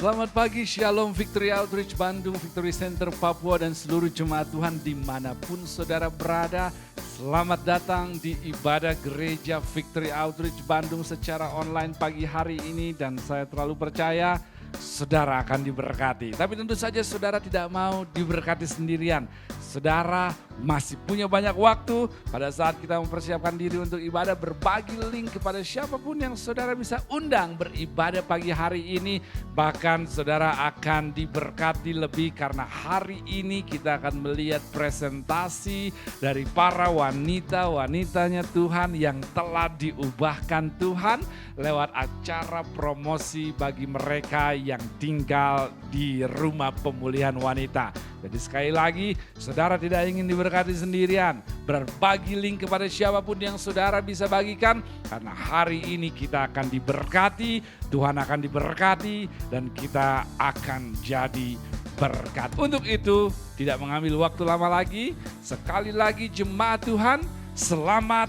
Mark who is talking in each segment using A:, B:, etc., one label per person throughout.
A: Selamat pagi, Shalom Victory Outreach Bandung, Victory Center Papua dan seluruh jemaat Tuhan dimanapun saudara berada. Selamat datang di ibadah gereja Victory Outreach Bandung secara online pagi hari ini dan saya terlalu percaya saudara akan diberkati. Tapi tentu saja saudara tidak mau diberkati sendirian. Saudara masih punya banyak waktu pada saat kita mempersiapkan diri untuk ibadah, berbagi link kepada siapapun yang saudara bisa undang beribadah pagi hari ini. Bahkan saudara akan diberkati lebih karena hari ini kita akan melihat presentasi dari para wanita-wanitanya Tuhan yang telah diubahkan Tuhan lewat acara promosi bagi mereka yang tinggal di rumah pemulihan wanita. Jadi sekali lagi, saudara tidak ingin diberkati sendirian. Berbagi link kepada siapapun yang saudara bisa bagikan. Karena hari ini kita akan diberkati, Tuhan akan diberkati, dan kita akan jadi berkat. Untuk itu, tidak mengambil waktu lama lagi. Sekali lagi jemaat Tuhan, selamat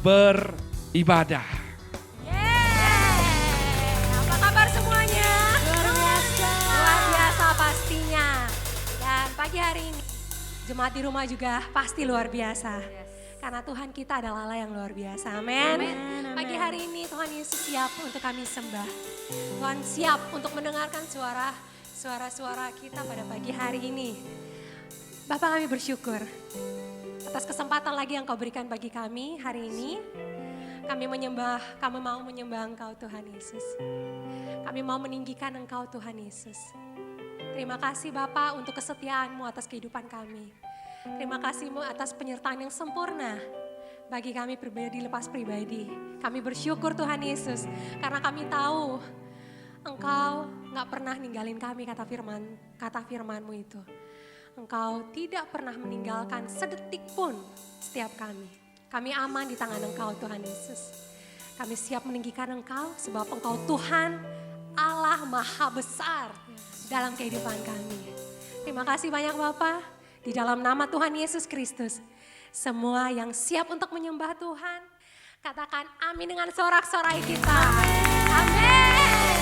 A: beribadah.
B: Apa kabar semuanya? Luar biasa pastinya. Dan pagi hari ini jemaat di rumah juga pasti luar biasa. Karena Tuhan kita adalah Allah yang luar biasa. Amin. Pagi hari ini Tuhan Yesus siap untuk kami sembah. Tuhan siap untuk mendengarkan suara-suara kita pada pagi hari ini. Bapak, kami bersyukur atas kesempatan lagi yang Kau berikan bagi kami hari ini. Kami mau menyembah Engkau Tuhan Yesus. Kami mau meninggikan Engkau Tuhan Yesus. Terima kasih Bapak untuk kesetiaan-Mu atas kehidupan kami. Terima kasih-Mu atas penyertaan yang sempurna bagi kami pribadi lepas pribadi. Kami bersyukur Tuhan Yesus karena kami tahu Engkau gak pernah ninggalin kami kata firman-Mu itu. Engkau tidak pernah meninggalkan sedetik pun setiap kami. Kami aman di tangan Engkau Tuhan Yesus. Kami siap meninggikan Engkau sebab Engkau Tuhan Allah Maha Besar dalam kehidupan kami. Terima kasih banyak Bapak. Di dalam nama Tuhan Yesus Kristus. Semua yang siap untuk menyembah Tuhan, katakan amin dengan sorak-sorai kita. Amin.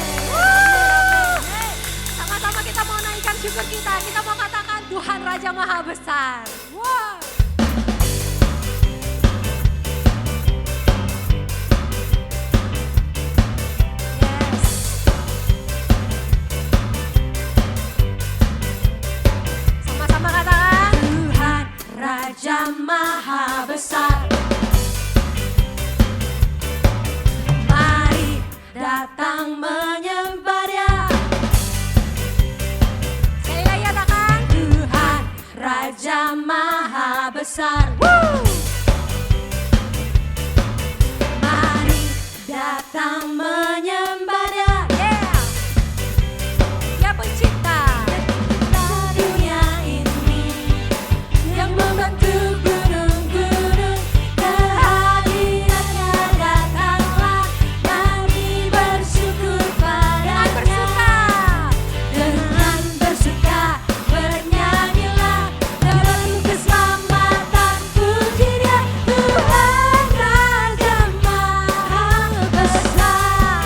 B: Sama-sama kita mau naikkan syukur kita. Kita mau katakan Tuhan Raja Maha Besar. Wow. Raja Maha Besar, mari datang menyembah Dia. Sekali lagi katakan Tuhan Raja Maha Besar. Mari datang menyembah Dia. Dia pencipta dunia ini yang membantu gunung-gunung, kehadirannya datanglah, kami bersyukur padanya. Dengan bersuka bernyanyilah, dalam keselamatan puji Dia, Tuhan Raja Maha Besar.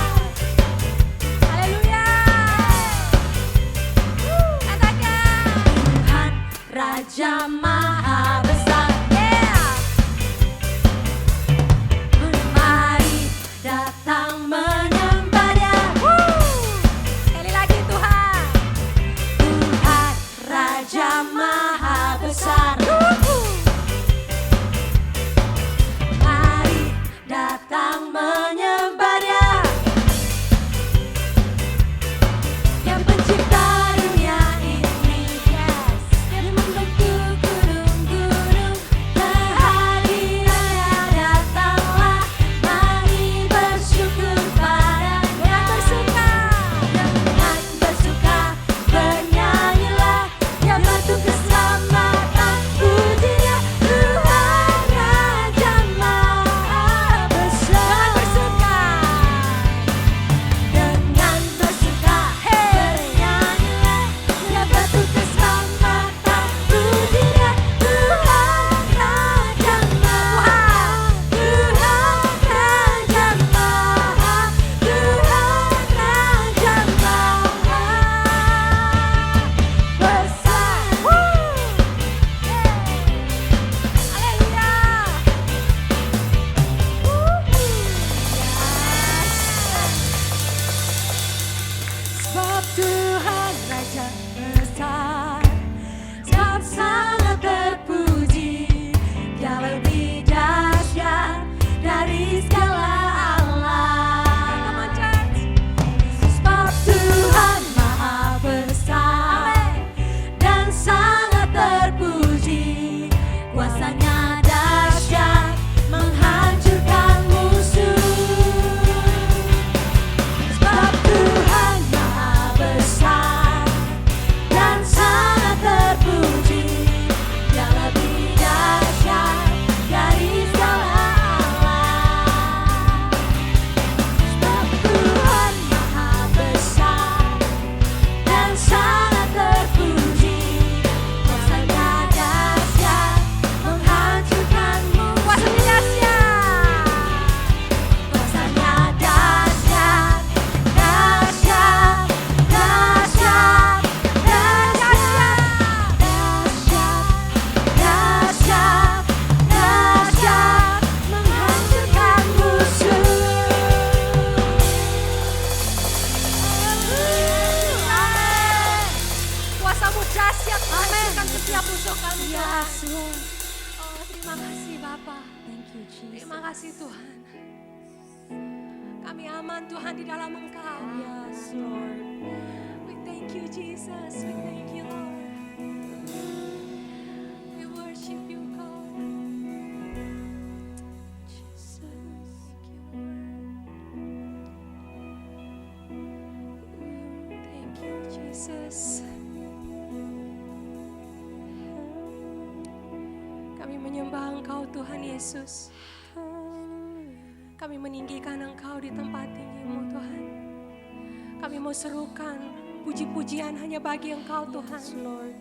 B: Kami aman Tuhan di dalam Engkau.
C: Yes, Lord.
B: We thank you Jesus, we thank you Lord. We worship you God. Jesus, thank you Jesus. Kami menyembah Engkau Tuhan Yesus. Kami meninggikan Engkau di tempat tinggi-Mu Tuhan. Kami mau serukan puji-pujian hanya bagi Engkau Tuhan.
C: Lord.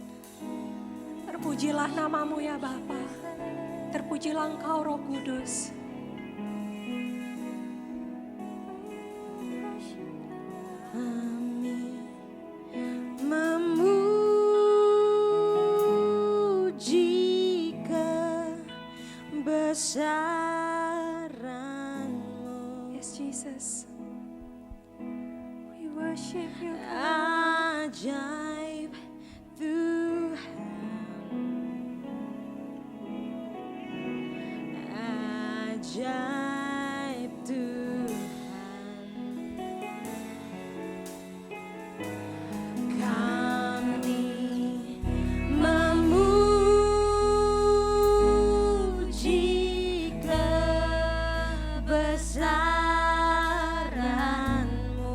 B: Terpujilah nama-Mu ya Bapa. Terpujilah Engkau Roh Kudus.
C: Kami memuji kebesaran-Mu.
B: Yes Jesus. We worship you.
C: Ajaib Tuhan, ajaib Tuhan, kami memuji kebesaran-Mu.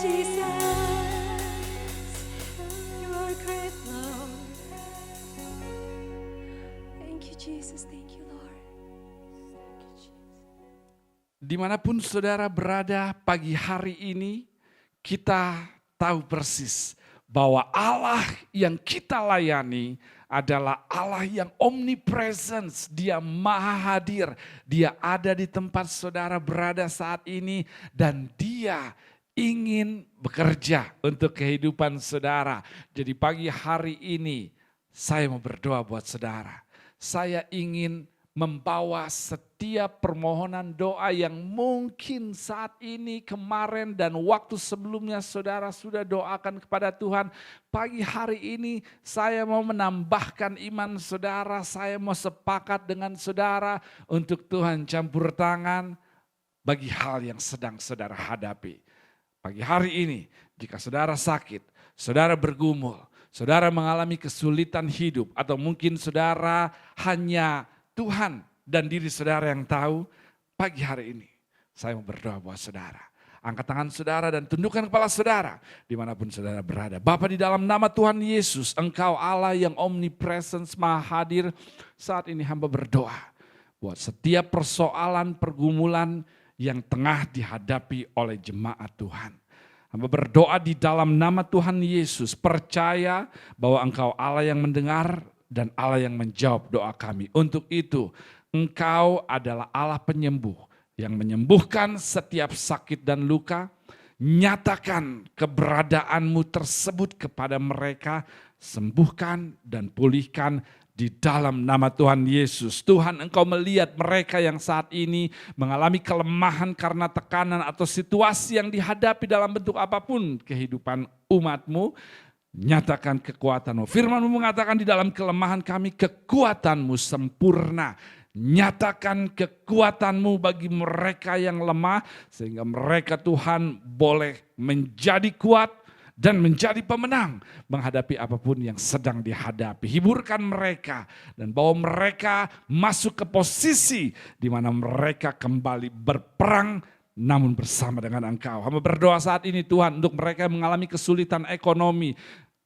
B: Jesus. You are great, Lord. Thank you, Jesus. Thank you, Lord.
A: Dimanapun saudara berada pagi hari ini, kita tahu persis bahwa Allah yang kita layani adalah Allah yang omnipresence, dia maha hadir, dia ada di tempat saudara berada saat ini dan dia ingin bekerja untuk kehidupan saudara. Jadi pagi hari ini saya mau berdoa buat saudara. Saya ingin membawa setiap permohonan doa yang mungkin saat ini, kemarin dan waktu sebelumnya saudara sudah doakan kepada Tuhan. Pagi hari ini saya mau menambahkan iman saudara, saya mau sepakat dengan saudara untuk Tuhan campur tangan bagi hal yang sedang saudara hadapi. Pagi hari ini jika saudara sakit, saudara bergumul, saudara mengalami kesulitan hidup atau mungkin saudara hanya Tuhan dan diri saudara yang tahu, pagi hari ini saya mau berdoa buat saudara. Angkat tangan saudara dan tundukkan kepala saudara dimanapun saudara berada. Bapa, di dalam nama Tuhan Yesus, Engkau Allah yang omnipresence, maha hadir. Saat ini hamba berdoa buat setiap persoalan pergumulan yang tengah dihadapi oleh jemaat Tuhan. Hamba berdoa di dalam nama Tuhan Yesus, percaya bahwa Engkau Allah yang mendengar dan Allah yang menjawab doa kami. Untuk itu Engkau adalah Allah penyembuh yang menyembuhkan setiap sakit dan luka. Nyatakan keberadaanmu tersebut kepada mereka, sembuhkan dan pulihkan di dalam nama Tuhan Yesus. Tuhan, Engkau melihat mereka yang saat ini mengalami kelemahan karena tekanan atau situasi yang dihadapi dalam bentuk apapun kehidupan umat-Mu. Nyatakan kekuatan-Mu. Firman-Mu mengatakan di dalam kelemahan kami kekuatan-Mu sempurna. Nyatakan kekuatan-Mu bagi mereka yang lemah sehingga mereka Tuhan boleh menjadi kuat dan menjadi pemenang menghadapi apapun yang sedang dihadapi. Hiburkan mereka dan bawa mereka masuk ke posisi di mana mereka kembali berperang namun bersama dengan Engkau. Hamba berdoa saat ini Tuhan untuk mereka yang mengalami kesulitan ekonomi.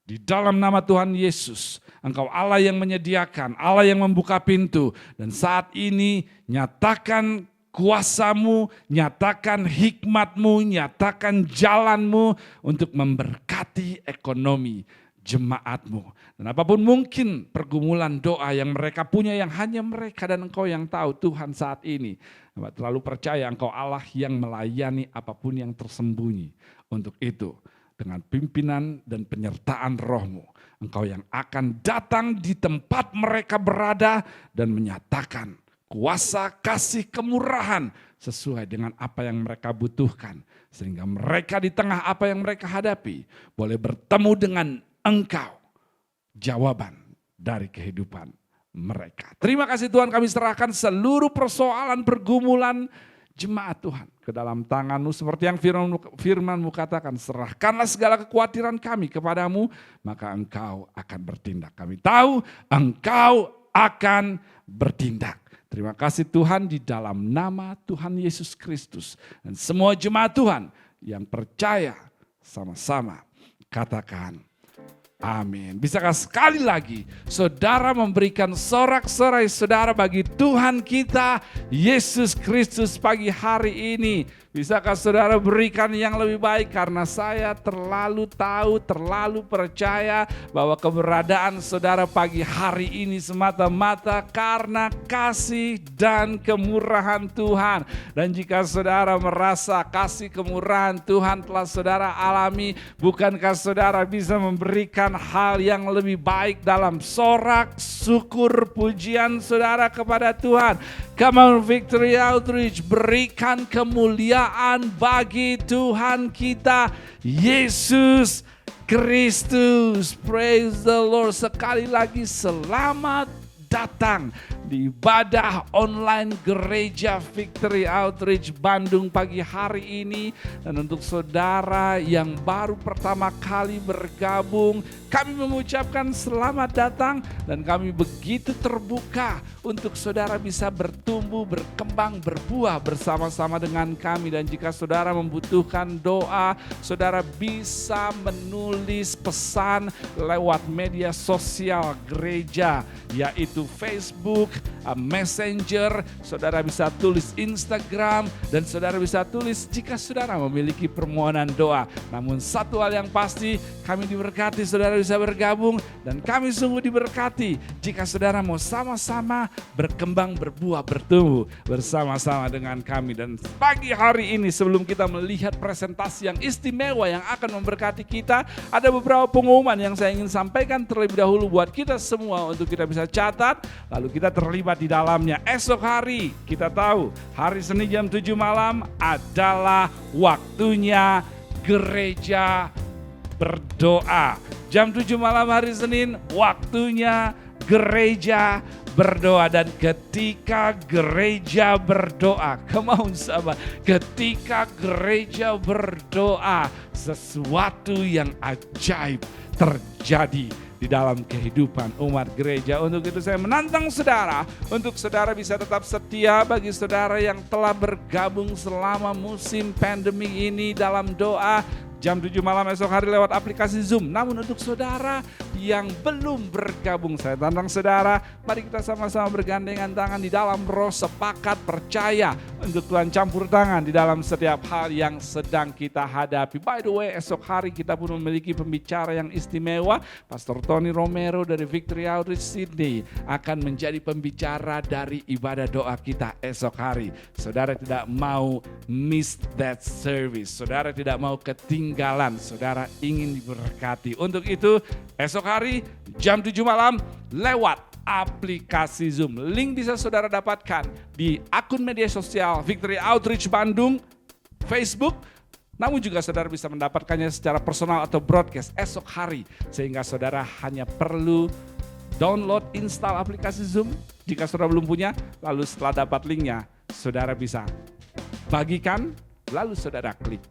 A: Di dalam nama Tuhan Yesus, Engkau Allah yang menyediakan, Allah yang membuka pintu. Dan saat ini nyatakan kuasa-Mu, nyatakan hikmat-Mu, nyatakan jalan-Mu untuk memberkati ekonomi jemaat-Mu. Dan apapun mungkin pergumulan doa yang mereka punya yang hanya mereka dan Engkau yang tahu Tuhan saat ini. Terlalu percaya Engkau Allah yang melayani apapun yang tersembunyi. Untuk itu dengan pimpinan dan penyertaan Roh-Mu, Engkau yang akan datang di tempat mereka berada dan menyatakan kuasa kasih kemurahan sesuai dengan apa yang mereka butuhkan. Sehingga mereka di tengah apa yang mereka hadapi boleh bertemu dengan Engkau, jawaban dari kehidupan mereka. Terima kasih Tuhan, kami serahkan seluruh persoalan pergumulan jemaat Tuhan ke dalam tangan-Mu seperti yang firman-Mu katakan, serahkanlah segala kekhawatiran kami kepadamu, maka Engkau akan bertindak. Kami tahu Engkau akan bertindak. Terima kasih Tuhan di dalam nama Tuhan Yesus Kristus. Dan semua jemaat Tuhan yang percaya sama-sama katakan amin. Bisakah sekali lagi saudara memberikan sorak-sorai saudara bagi Tuhan kita Yesus Kristus pagi hari ini? Bisakah saudara berikan yang lebih baik karena saya terlalu tahu, terlalu percaya bahwa keberadaan saudara pagi hari ini semata-mata karena kasih dan kemurahan Tuhan. Dan jika saudara merasa kasih kemurahan Tuhan telah saudara alami, bukankah saudara bisa memberikan hal yang lebih baik dalam sorak syukur pujian saudara kepada Tuhan? Come on Victory Outreach, berikan kemuliaan bagi Tuhan kita Yesus Kristus. Praise the Lord. Sekali lagi selamat datang di ibadah online Gereja Victory Outreach Bandung pagi hari ini. Dan untuk saudara yang baru pertama kali bergabung, kami mengucapkan selamat datang dan kami begitu terbuka untuk saudara bisa bertumbuh, berkembang, berbuah bersama-sama dengan kami. Dan jika saudara membutuhkan doa, saudara bisa menulis pesan lewat media sosial gereja, yaitu Facebook, Messenger, saudara bisa tulis Instagram, dan saudara bisa tulis jika saudara memiliki permohonan doa. Namun satu hal yang pasti, kami diberkati saudara bisa bergabung, dan kami sungguh diberkati jika saudara mau sama-sama berkembang, berbuah, bertumbuh bersama-sama dengan kami. Dan pagi hari ini sebelum kita melihat presentasi yang istimewa yang akan memberkati kita, ada beberapa pengumuman yang saya ingin sampaikan terlebih dahulu buat kita semua untuk kita bisa catat, lalu kita terlibat di dalamnya. Esok hari kita tahu hari Senin jam 7 malam adalah waktunya gereja berdoa. Jam 7 malam hari Senin waktunya gereja berdoa. Dan ketika gereja berdoa, come on sahabat, ketika gereja berdoa, sesuatu yang ajaib terjadi di dalam kehidupan umat gereja. Untuk itu saya menantang saudara, untuk saudara bisa tetap setia bagi saudara yang telah bergabung selama musim pandemi ini dalam doa. Jam 7 malam esok hari lewat aplikasi Zoom. Namun untuk saudara yang belum bergabung, saya tantang saudara, mari kita sama-sama bergandengan tangan di dalam roh, sepakat percaya untuk Tuhan campur tangan di dalam setiap hal yang sedang kita hadapi. By the way, esok hari kita pun memiliki pembicara yang istimewa. Pastor Tony Romero dari Victory Outreach Sydney akan menjadi pembicara dari ibadah doa kita esok hari. Saudara tidak mau miss that service. Saudara tidak mau ketinggalan. Saudara ingin diberkati. Untuk itu esok hari jam 7 malam lewat aplikasi Zoom. Link bisa saudara dapatkan di akun media sosial Victory Outreach Bandung, Facebook. Namun juga saudara bisa mendapatkannya secara personal atau broadcast esok hari. Sehingga saudara hanya perlu download, install aplikasi Zoom. Jika saudara belum punya, lalu setelah dapat linknya, saudara bisa bagikan, lalu saudara klik.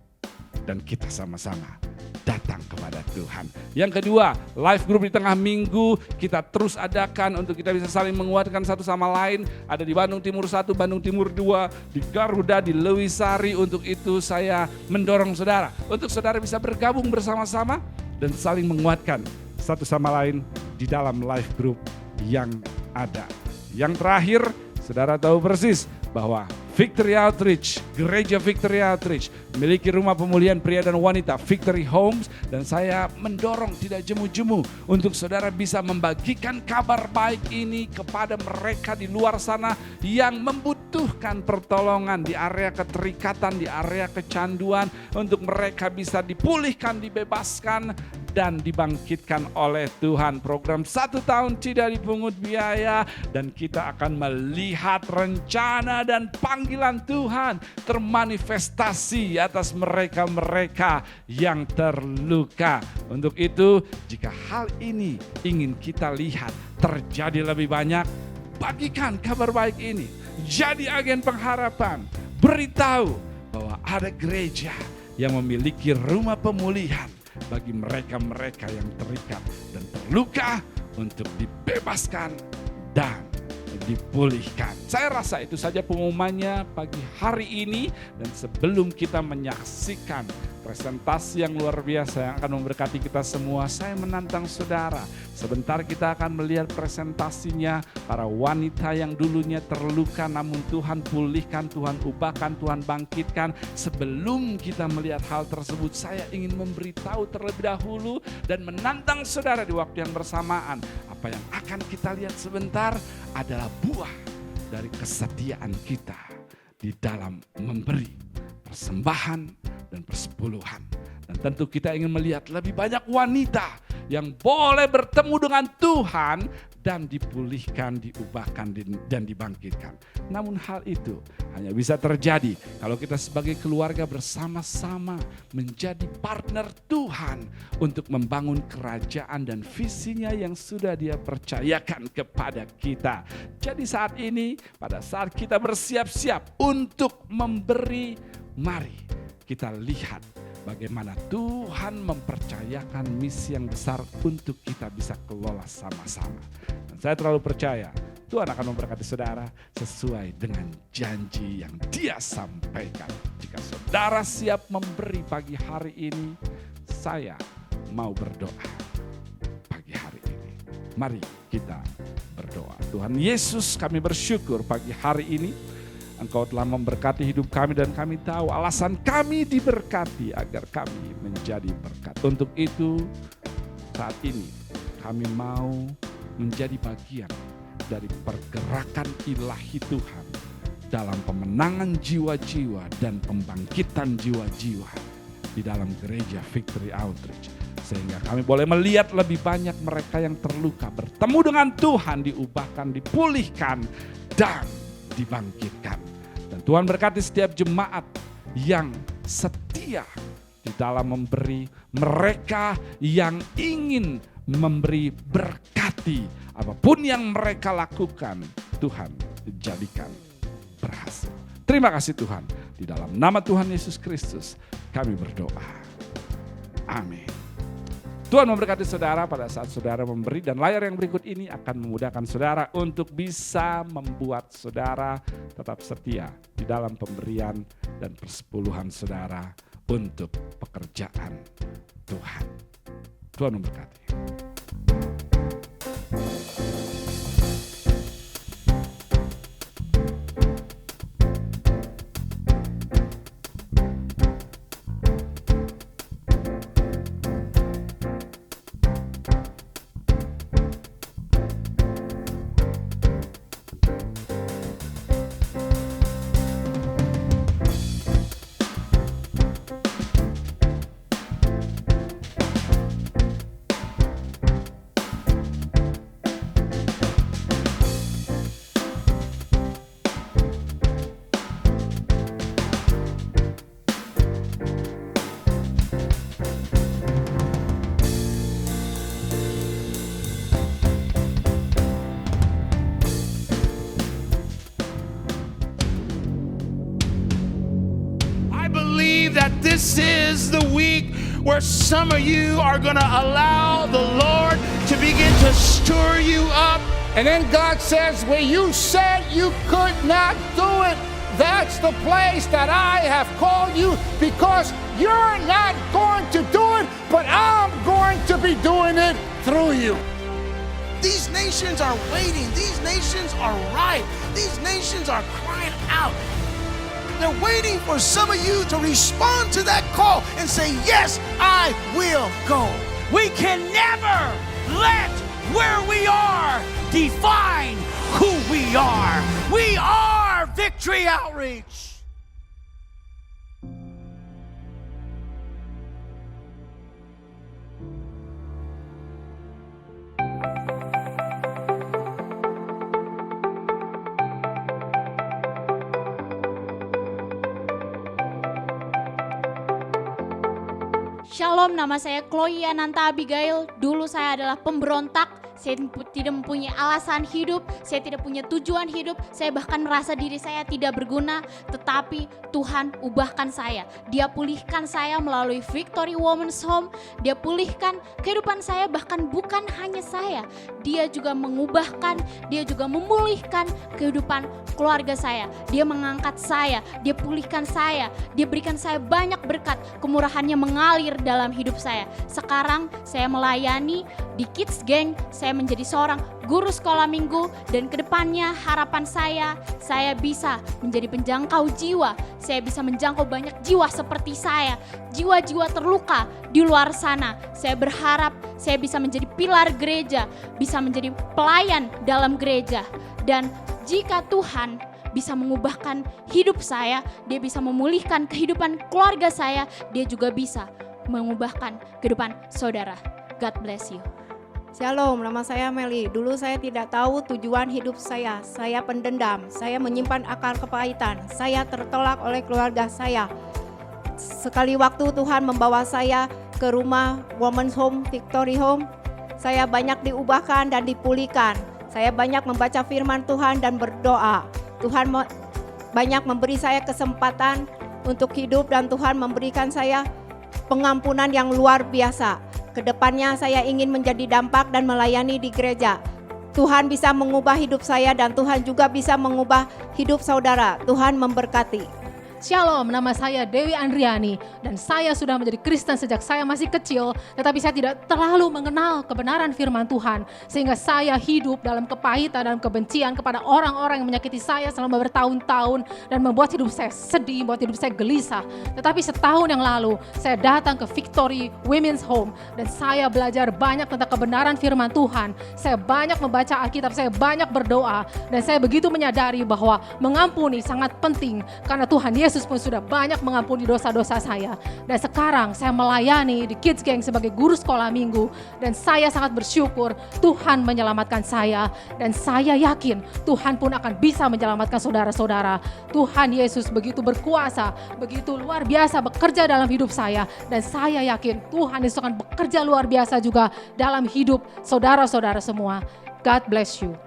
A: Dan kita sama-sama datang kepada Tuhan. Yang kedua, live group di tengah minggu kita terus adakan untuk kita bisa saling menguatkan satu sama lain. Ada di Bandung Timur 1, Bandung Timur 2, di Garuda, di Lewisari. Untuk itu saya mendorong saudara, untuk saudara bisa bergabung bersama-sama dan saling menguatkan satu sama lain di dalam live group yang ada. Yang terakhir, saudara tahu persis bahwa Victory Outreach, Gereja Victory Outreach memiliki rumah pemulihan pria dan wanita, Victory Homes. Dan saya mendorong tidak jemu-jemu untuk saudara bisa membagikan kabar baik ini kepada mereka di luar sana yang membutuhkan pertolongan di area keterikatan, di area kecanduan. Untuk mereka bisa dipulihkan, dibebaskan, dan dibangkitkan oleh Tuhan. Program 1 tahun tidak dipungut biaya, dan kita akan melihat rencana dan panggilan Tuhan termanifestasi atas mereka-mereka yang terluka. Untuk itu, jika hal ini ingin kita lihat terjadi lebih banyak, bagikan kabar baik ini. Jadi agen pengharapan, beritahu bahwa ada gereja yang memiliki rumah pemulihan bagi mereka-mereka yang terikat dan terluka untuk dibebaskan dan dipulihkan. Saya rasa itu saja pengumumannya pagi hari ini. Dan sebelum kita menyaksikan presentasi yang luar biasa yang akan memberkati kita semua, saya menantang saudara. Sebentar kita akan melihat presentasinya para wanita yang dulunya terluka namun Tuhan pulihkan, Tuhan ubahkan, Tuhan bangkitkan. Sebelum kita melihat hal tersebut, saya ingin memberitahu terlebih dahulu dan menantang saudara di waktu yang bersamaan. Apa yang akan kita lihat sebentar adalah buah dari kesetiaan kita di dalam memberi persembahan dan persepuluhan. Dan tentu kita ingin melihat lebih banyak wanita yang boleh bertemu dengan Tuhan dan dipulihkan, diubahkan, dan dibangkitkan. Namun hal itu hanya bisa terjadi kalau kita sebagai keluarga bersama-sama menjadi partner Tuhan untuk membangun kerajaan dan visinya yang sudah Dia percayakan kepada kita. Jadi saat ini, pada saat kita bersiap-siap untuk memberi, mari kita lihat bagaimana Tuhan mempercayakan misi yang besar untuk kita bisa kelola sama-sama. Dan saya terlalu percaya Tuhan akan memberkati saudara sesuai dengan janji yang Dia sampaikan. Jika saudara siap memberi pagi hari ini, saya mau berdoa pagi hari ini. Mari kita berdoa. Tuhan Yesus, kami bersyukur pagi hari ini Engkau telah memberkati hidup kami dan kami tahu alasan kami diberkati agar kami menjadi berkat. Untuk itu saat ini kami mau menjadi bagian dari pergerakan ilahi Tuhan dalam pemenangan jiwa-jiwa dan pembangkitan jiwa-jiwa di dalam gereja Victory Outreach. Sehingga kami boleh melihat lebih banyak mereka yang terluka bertemu dengan Tuhan, diubahkan, dipulihkan, dan dibangkitkan. Dan Tuhan berkati setiap jemaat yang setia di dalam memberi, mereka yang ingin memberi, berkati apapun yang mereka lakukan, Tuhan jadikan berhasil. Terima kasih Tuhan, di dalam nama Tuhan Yesus Kristus kami berdoa. Amin. Tuhan memberkati saudara pada saat saudara memberi, dan layar yang berikut ini akan memudahkan saudara untuk bisa membuat saudara tetap setia di dalam pemberian dan persepuluhan saudara untuk pekerjaan Tuhan. Tuhan memberkati.
D: That this is the week where some of you are going to allow the Lord to begin to stir you up. And then God says, where you said you could not do it, that's the place that I have called you, because you're not going to do it, but I'm going to be doing it through you. These nations are waiting. These nations are ripe. These nations are crying out. They're waiting for some of you to respond to that call and say, yes, I will go. We can never let where we are define who we are. We are Victory Outreach.
E: Shalom, nama saya Chloe Ananta Abigail. Dulu saya adalah pemberontak. Saya tidak mempunyai alasan hidup, saya tidak punya tujuan hidup, saya bahkan merasa diri saya tidak berguna. Tetapi Tuhan ubahkan saya. Dia pulihkan saya melalui Victory Women's Home. Dia pulihkan kehidupan saya, bahkan bukan hanya saya. Dia juga mengubahkan, dia juga memulihkan kehidupan keluarga saya. Dia mengangkat saya, dia pulihkan saya, dia berikan saya banyak berkat. Kemurahannya mengalir dalam hidup saya. Sekarang saya melayani di Kids Gang. Saya menjadi seorang guru sekolah minggu, dan kedepannya harapan saya bisa menjadi penjangkau jiwa. Saya bisa menjangkau banyak jiwa seperti saya, jiwa-jiwa terluka di luar sana. Saya berharap saya bisa menjadi pilar gereja, bisa menjadi pelayan dalam gereja. Dan jika Tuhan bisa mengubahkan hidup saya, dia bisa memulihkan kehidupan keluarga saya, dia juga bisa mengubahkan kehidupan saudara. God bless you.
F: Shalom, nama saya Meli. Dulu saya tidak tahu tujuan hidup saya. Saya pendendam, saya menyimpan akar kepahitan. Saya tertolak oleh keluarga saya. Sekali waktu Tuhan membawa saya ke rumah Women's Home, Victory Home. Saya banyak diubahkan dan dipulihkan. Saya banyak membaca firman Tuhan dan berdoa. Tuhan banyak memberi saya kesempatan untuk hidup dan Tuhan memberikan saya pengampunan yang luar biasa. Kedepannya saya ingin menjadi dampak dan melayani di gereja. Tuhan bisa mengubah hidup saya dan Tuhan juga bisa mengubah hidup saudara. Tuhan memberkati.
G: Shalom, nama saya Dewi Andriani dan saya sudah menjadi Kristen sejak saya masih kecil, tetapi saya tidak terlalu mengenal kebenaran firman Tuhan sehingga saya hidup dalam kepahitan dan kebencian kepada orang-orang yang menyakiti saya selama bertahun-tahun dan membuat hidup saya sedih, membuat hidup saya gelisah. Tetapi setahun yang lalu saya datang ke Victory Women's Home dan saya belajar banyak tentang kebenaran firman Tuhan. Saya banyak membaca Alkitab, saya banyak berdoa dan saya begitu menyadari bahwa mengampuni sangat penting karena Tuhan Yesus pun sudah banyak mengampuni dosa-dosa saya. Dan sekarang saya melayani di Kids Gang sebagai guru sekolah minggu. Dan saya sangat bersyukur Tuhan menyelamatkan saya. Dan saya yakin Tuhan pun akan bisa menyelamatkan saudara-saudara. Tuhan Yesus begitu berkuasa, begitu luar biasa bekerja dalam hidup saya. Dan saya yakin Tuhan Yesus akan bekerja luar biasa juga dalam hidup saudara-saudara semua. God bless you.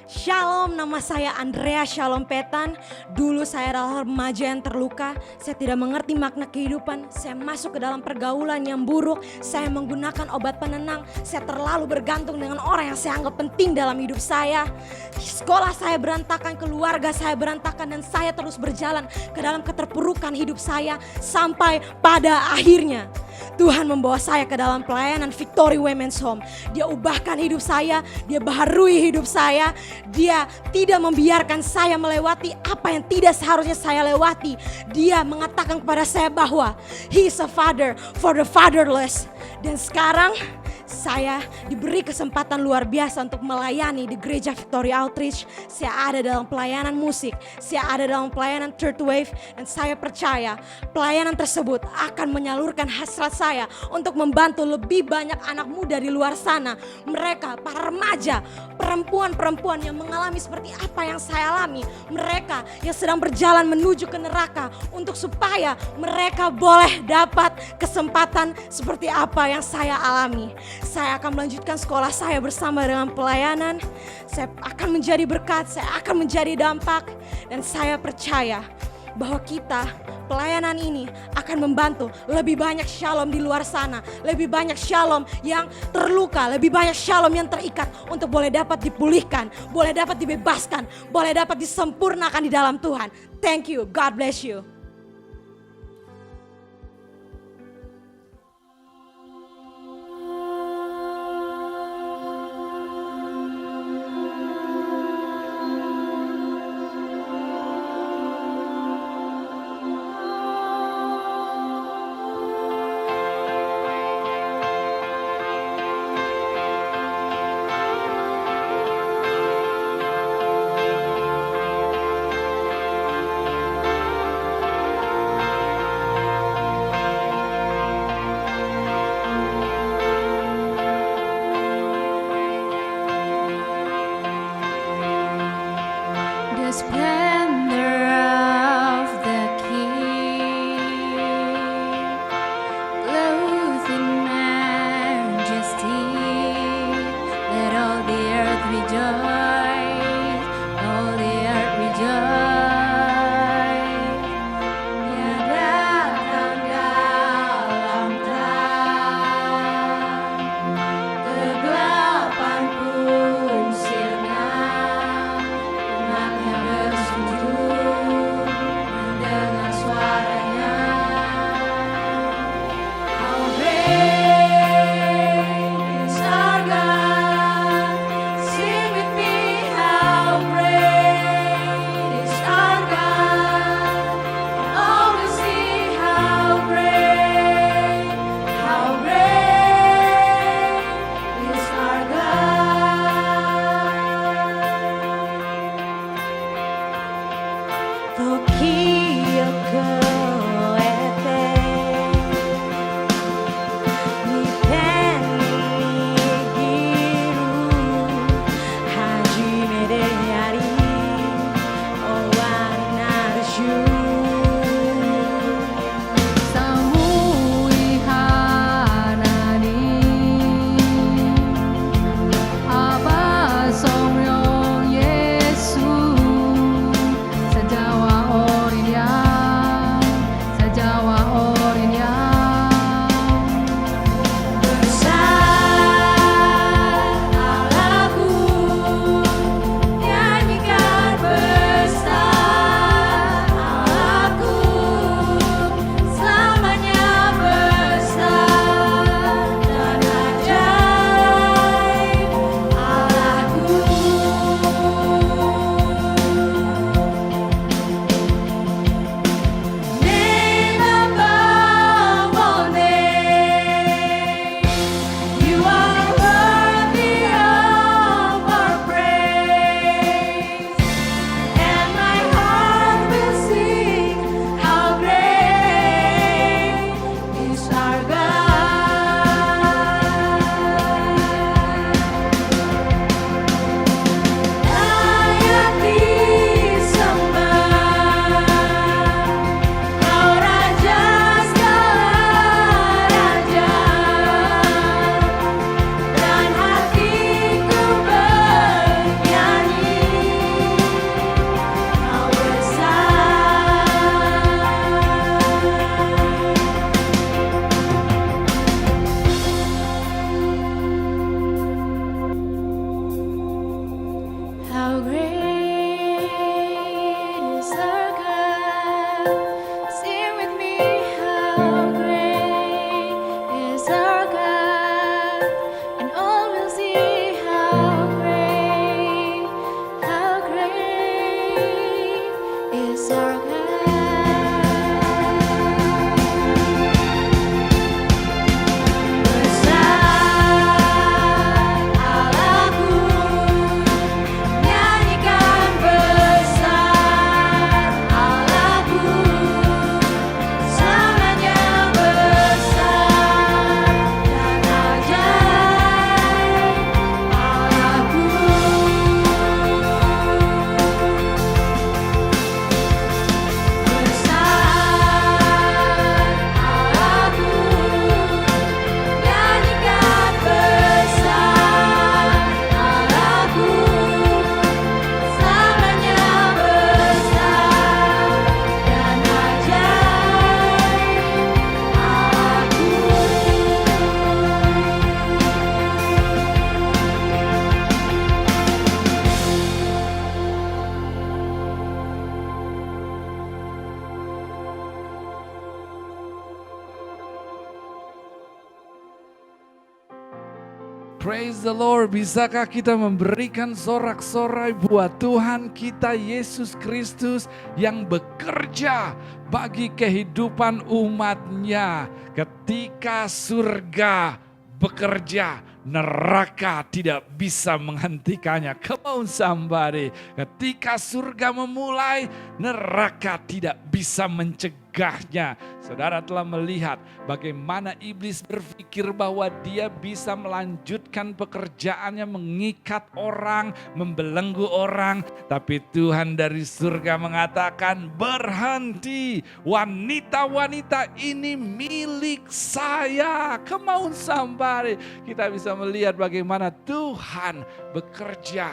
C: Shalom, nama saya Andrea Shalom Petan. Dulu saya adalah remaja yang terluka. Saya tidak mengerti makna kehidupan. Saya masuk ke dalam pergaulan yang buruk. Saya menggunakan obat penenang. Saya terlalu bergantung dengan orang yang saya anggap penting dalam hidup saya. Sekolah saya berantakan, keluarga saya berantakan, dan saya terus berjalan ke dalam keterpurukan hidup saya. Sampai pada akhirnya Tuhan membawa saya ke dalam pelayanan Victory Women's Home. Dia ubahkan hidup saya, dia baharui hidup saya. Dia tidak membiarkan saya melewati apa yang tidak seharusnya saya lewati. Dia mengatakan kepada saya bahwa He is a father for the fatherless. Dan sekarang saya diberi kesempatan luar biasa untuk melayani di gereja Victory Outreach. Saya ada dalam pelayanan musik, saya ada dalam pelayanan Third Wave, dan saya percaya pelayanan tersebut akan menyalurkan hasrat saya untuk membantu lebih banyak anak muda di luar sana. Mereka, para remaja, perempuan-perempuan yang mengalami seperti apa yang saya alami. Mereka yang sedang berjalan menuju ke neraka, untuk supaya mereka boleh dapat kesempatan seperti apa yang saya alami. Saya akan melanjutkan sekolah saya bersama dengan pelayanan. Saya akan menjadi berkat, saya akan menjadi dampak. Dan saya percaya bahwa kita, pelayanan ini akan membantu lebih banyak shalom di luar sana. Lebih banyak shalom yang terluka, lebih banyak shalom yang terikat untuk boleh dapat dipulihkan, boleh dapat dibebaskan, boleh dapat disempurnakan di dalam Tuhan. Thank you, God bless you.
A: Praise the Lord. Bisakah kita memberikan sorak-sorai buat Tuhan kita Yesus Kristus yang bekerja bagi kehidupan umatnya. Ketika surga bekerja, neraka tidak bisa menghentikannya. Come on somebody. Ketika surga memulai, neraka tidak bisa mencegahnya. Saudara telah melihat bagaimana iblis berpikir bahwa dia bisa melanjutkan pekerjaannya, mengikat orang, membelenggu orang. Tapi Tuhan dari surga mengatakan, berhenti, wanita-wanita ini milik saya. Come on somebody. Kita bisa melihat bagaimana Tuhan bekerja,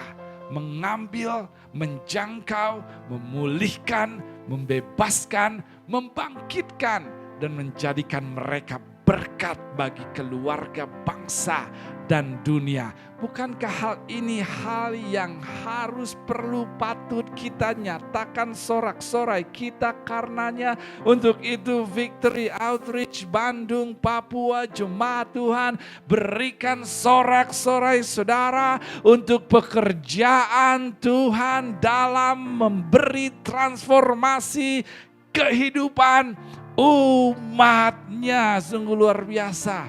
A: mengambil, menjangkau, memulihkan, membebaskan, membangkitkan, dan menjadikan mereka berkat bagi keluarga, bangsa, dan dunia. Bukankah hal ini hal yang harus perlu patut kita nyatakan sorak-sorai kita karenanya? Untuk itu Victory Outreach Bandung, Papua, Jemaat Tuhan, berikan sorak-sorai saudara untuk pekerjaan Tuhan dalam memberi transformasi kehidupan umatnya. Sungguh luar biasa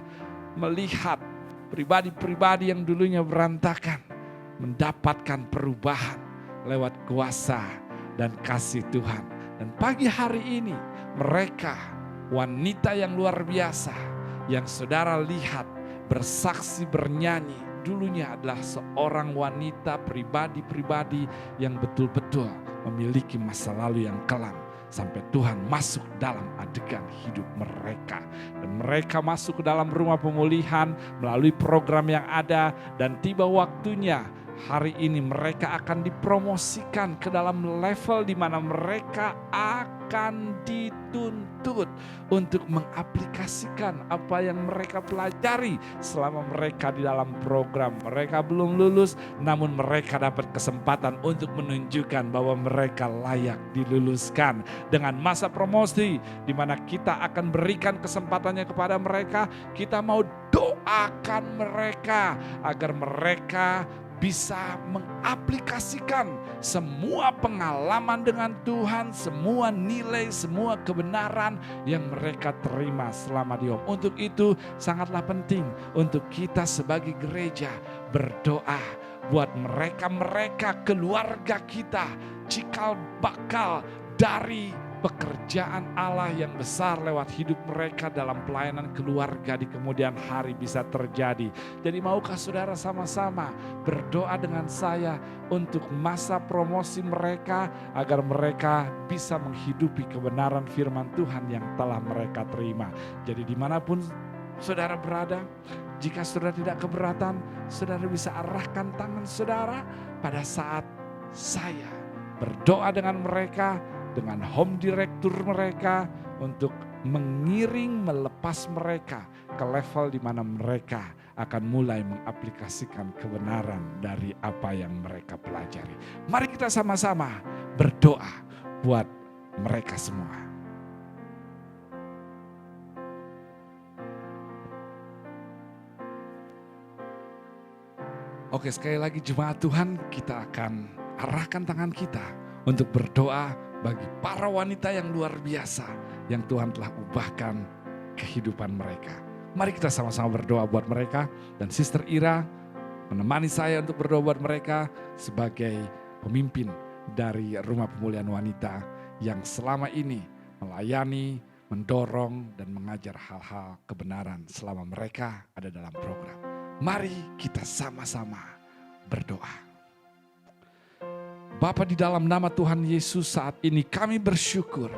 A: melihat pribadi-pribadi yang dulunya berantakan mendapatkan perubahan lewat kuasa dan kasih Tuhan. Dan pagi hari ini mereka wanita yang luar biasa yang saudara lihat bersaksi bernyanyi dulunya adalah seorang wanita pribadi-pribadi yang betul-betul memiliki masa lalu yang kelam. Sampai Tuhan masuk dalam adegan hidup mereka. Dan mereka masuk ke dalam rumah pemulihan melalui program yang ada. Dan tiba waktunya hari ini mereka akan dipromosikan ke dalam level di mana mereka akan dituntut untuk mengaplikasikan apa yang mereka pelajari selama mereka di dalam program. Mereka belum lulus, namun mereka dapat kesempatan untuk menunjukkan bahwa mereka layak diluluskan dengan masa promosi di mana kita akan berikan kesempatannya kepada mereka. Kita mau doakan mereka agar mereka bisa mengaplikasikan semua pengalaman dengan Tuhan, semua nilai, semua kebenaran yang mereka terima selama di Om. Untuk itu sangatlah penting untuk kita sebagai gereja berdoa buat mereka-mereka, keluarga kita, cikal bakal dari pekerjaan Allah yang besar lewat hidup mereka dalam pelayanan keluarga di kemudian hari bisa terjadi. Jadi maukah saudara sama-sama berdoa dengan saya untuk masa promosi mereka agar mereka bisa menghidupi kebenaran firman Tuhan yang telah mereka terima. Jadi dimanapun saudara berada, jika saudara tidak keberatan, saudara bisa arahkan tangan saudara pada saat saya berdoa dengan mereka, dengan home director mereka untuk mengiring, melepas mereka ke level di mana mereka akan mulai mengaplikasikan kebenaran dari apa yang mereka pelajari. Mari kita sama-sama berdoa buat mereka semua. Oke, sekali lagi jemaat Tuhan, kita akan arahkan tangan kita untuk berdoa bagi para wanita yang luar biasa yang Tuhan telah ubahkan kehidupan mereka. Mari kita sama-sama berdoa buat mereka, dan Sister Ira menemani saya untuk berdoa buat mereka sebagai pemimpin dari Rumah Pemulihan Wanita yang selama ini melayani, mendorong, dan mengajar hal-hal kebenaran selama mereka ada dalam program. Mari kita sama-sama berdoa. Bapa, di dalam nama Tuhan Yesus saat ini kami bersyukur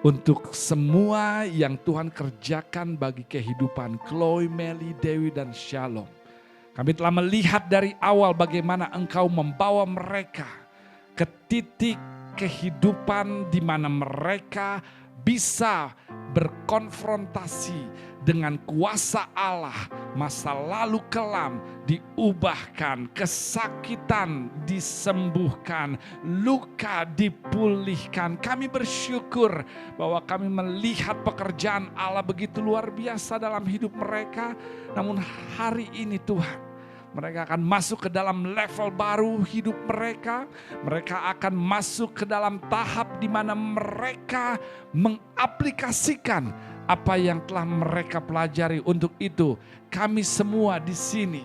A: untuk semua yang Tuhan kerjakan bagi kehidupan Chloe, Melly, Dewi, dan Shalom. Kami telah melihat dari awal bagaimana Engkau membawa mereka ke titik kehidupan di mana mereka bisa berkonfrontasi dengan kuasa Allah. Masa lalu kelam diubahkan, kesakitan disembuhkan, luka dipulihkan. Kami bersyukur bahwa kami melihat pekerjaan Allah begitu luar biasa dalam hidup mereka. Namun hari ini Tuhan, Mereka akan masuk ke dalam level baru hidup mereka. Mereka akan masuk ke dalam tahap di mana mereka mengaplikasikan apa yang telah mereka pelajari. Untuk itu, kami semua di sini,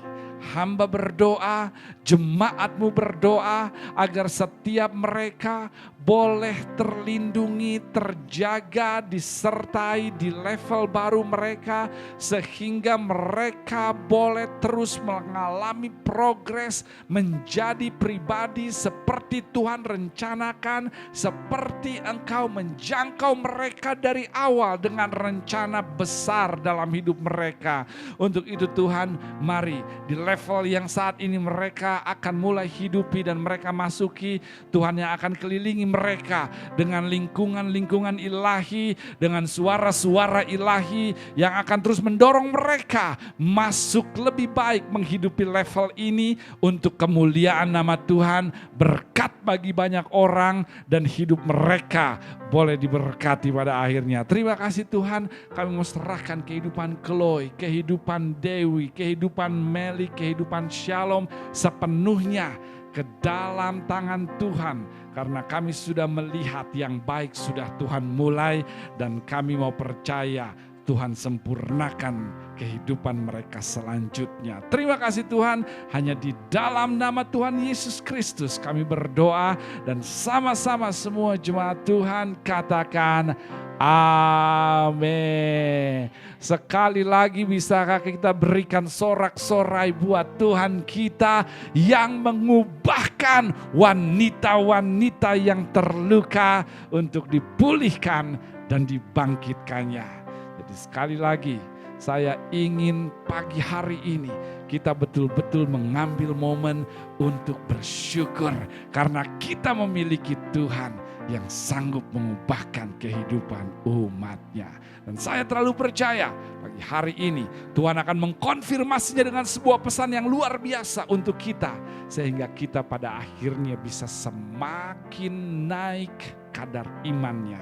A: hamba berdoa, jemaatmu berdoa agar setiap mereka boleh terlindungi, terjaga, disertai di level baru mereka, sehingga mereka boleh terus mengalami progres menjadi pribadi seperti Tuhan rencanakan, seperti Engkau menjangkau mereka dari awal dengan rencana besar dalam hidup mereka. Untuk itu Tuhan, mari di level yang saat ini mereka akan mulai hidupi dan mereka masuki, Tuhan yang akan kelilingi mereka dengan lingkungan-lingkungan ilahi, dengan suara-suara ilahi yang akan terus mendorong mereka masuk lebih baik menghidupi level ini untuk kemuliaan nama Tuhan, berkat bagi banyak orang dan hidup mereka boleh diberkati pada akhirnya. Terima kasih Tuhan, kami mau serahkan kehidupan Chloe, kehidupan Dewi, kehidupan Meli, kehidupan Shalom sepenuhnya ke dalam tangan Tuhan. Karena kami sudah melihat yang baik sudah Tuhan mulai dan kami mau percaya Tuhan sempurnakan kehidupan mereka selanjutnya. Terima kasih Tuhan, hanya di dalam nama Tuhan Yesus Kristus kami berdoa dan sama-sama semua jemaat Tuhan katakan amin. Sekali lagi bisakah kita berikan sorak-sorai buat Tuhan kita yang mengubahkan wanita-wanita yang terluka untuk dipulihkan dan dibangkitkannya. Jadi sekali lagi saya ingin pagi hari ini kita betul-betul mengambil momen untuk bersyukur karena kita memiliki Tuhan yang sanggup mengubahkan kehidupan umatnya. Dan saya terlalu percaya pagi hari ini Tuhan akan mengkonfirmasinya dengan sebuah pesan yang luar biasa untuk kita. Sehingga kita pada akhirnya bisa semakin naik kadar imannya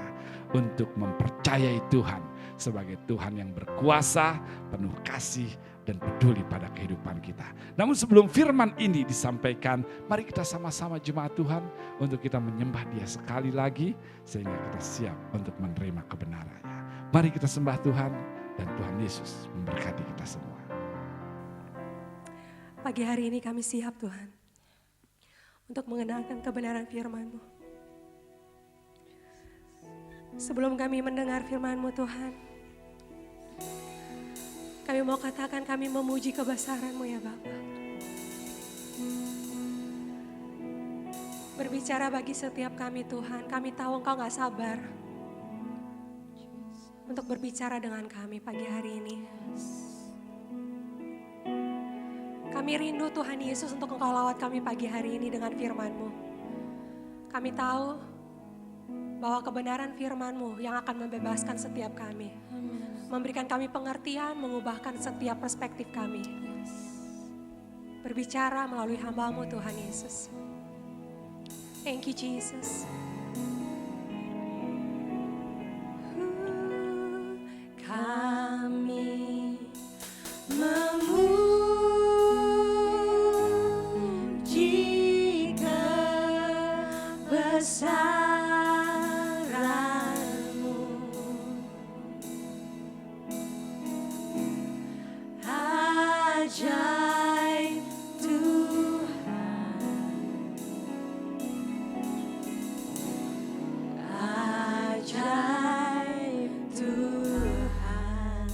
A: untuk mempercayai Tuhan sebagai Tuhan yang berkuasa, penuh kasih, dan peduli pada kehidupan kita. Namun sebelum firman ini disampaikan, mari kita sama-sama jemaat Tuhan untuk kita menyembah Dia sekali lagi sehingga kita siap untuk menerima kebenarannya. Mari kita sembah Tuhan dan Tuhan Yesus memberkati kita semua.
B: Pagi hari ini kami siap Tuhan untuk mengenalkan kebenaran firman-Mu. Sebelum kami mendengar firman-Mu Tuhan, kami mau katakan kami memuji kebesaran-Mu ya Bapa. Berbicara bagi setiap kami Tuhan, kami tahu Engkau gak sabar untuk berbicara dengan kami pagi hari ini. Kami rindu Tuhan Yesus untuk Engkau lawat kami pagi hari ini dengan firman-Mu. Kami tahu bahwa kebenaran firman-Mu yang akan membebaskan setiap kami. Memberikan kami pengertian, mengubahkan setiap perspektif kami. Berbicara melalui hamba-Mu Tuhan Yesus. Thank you Jesus. Kami memuji kebesaran-Mu, ajaib Tuhan, ajaib Tuhan.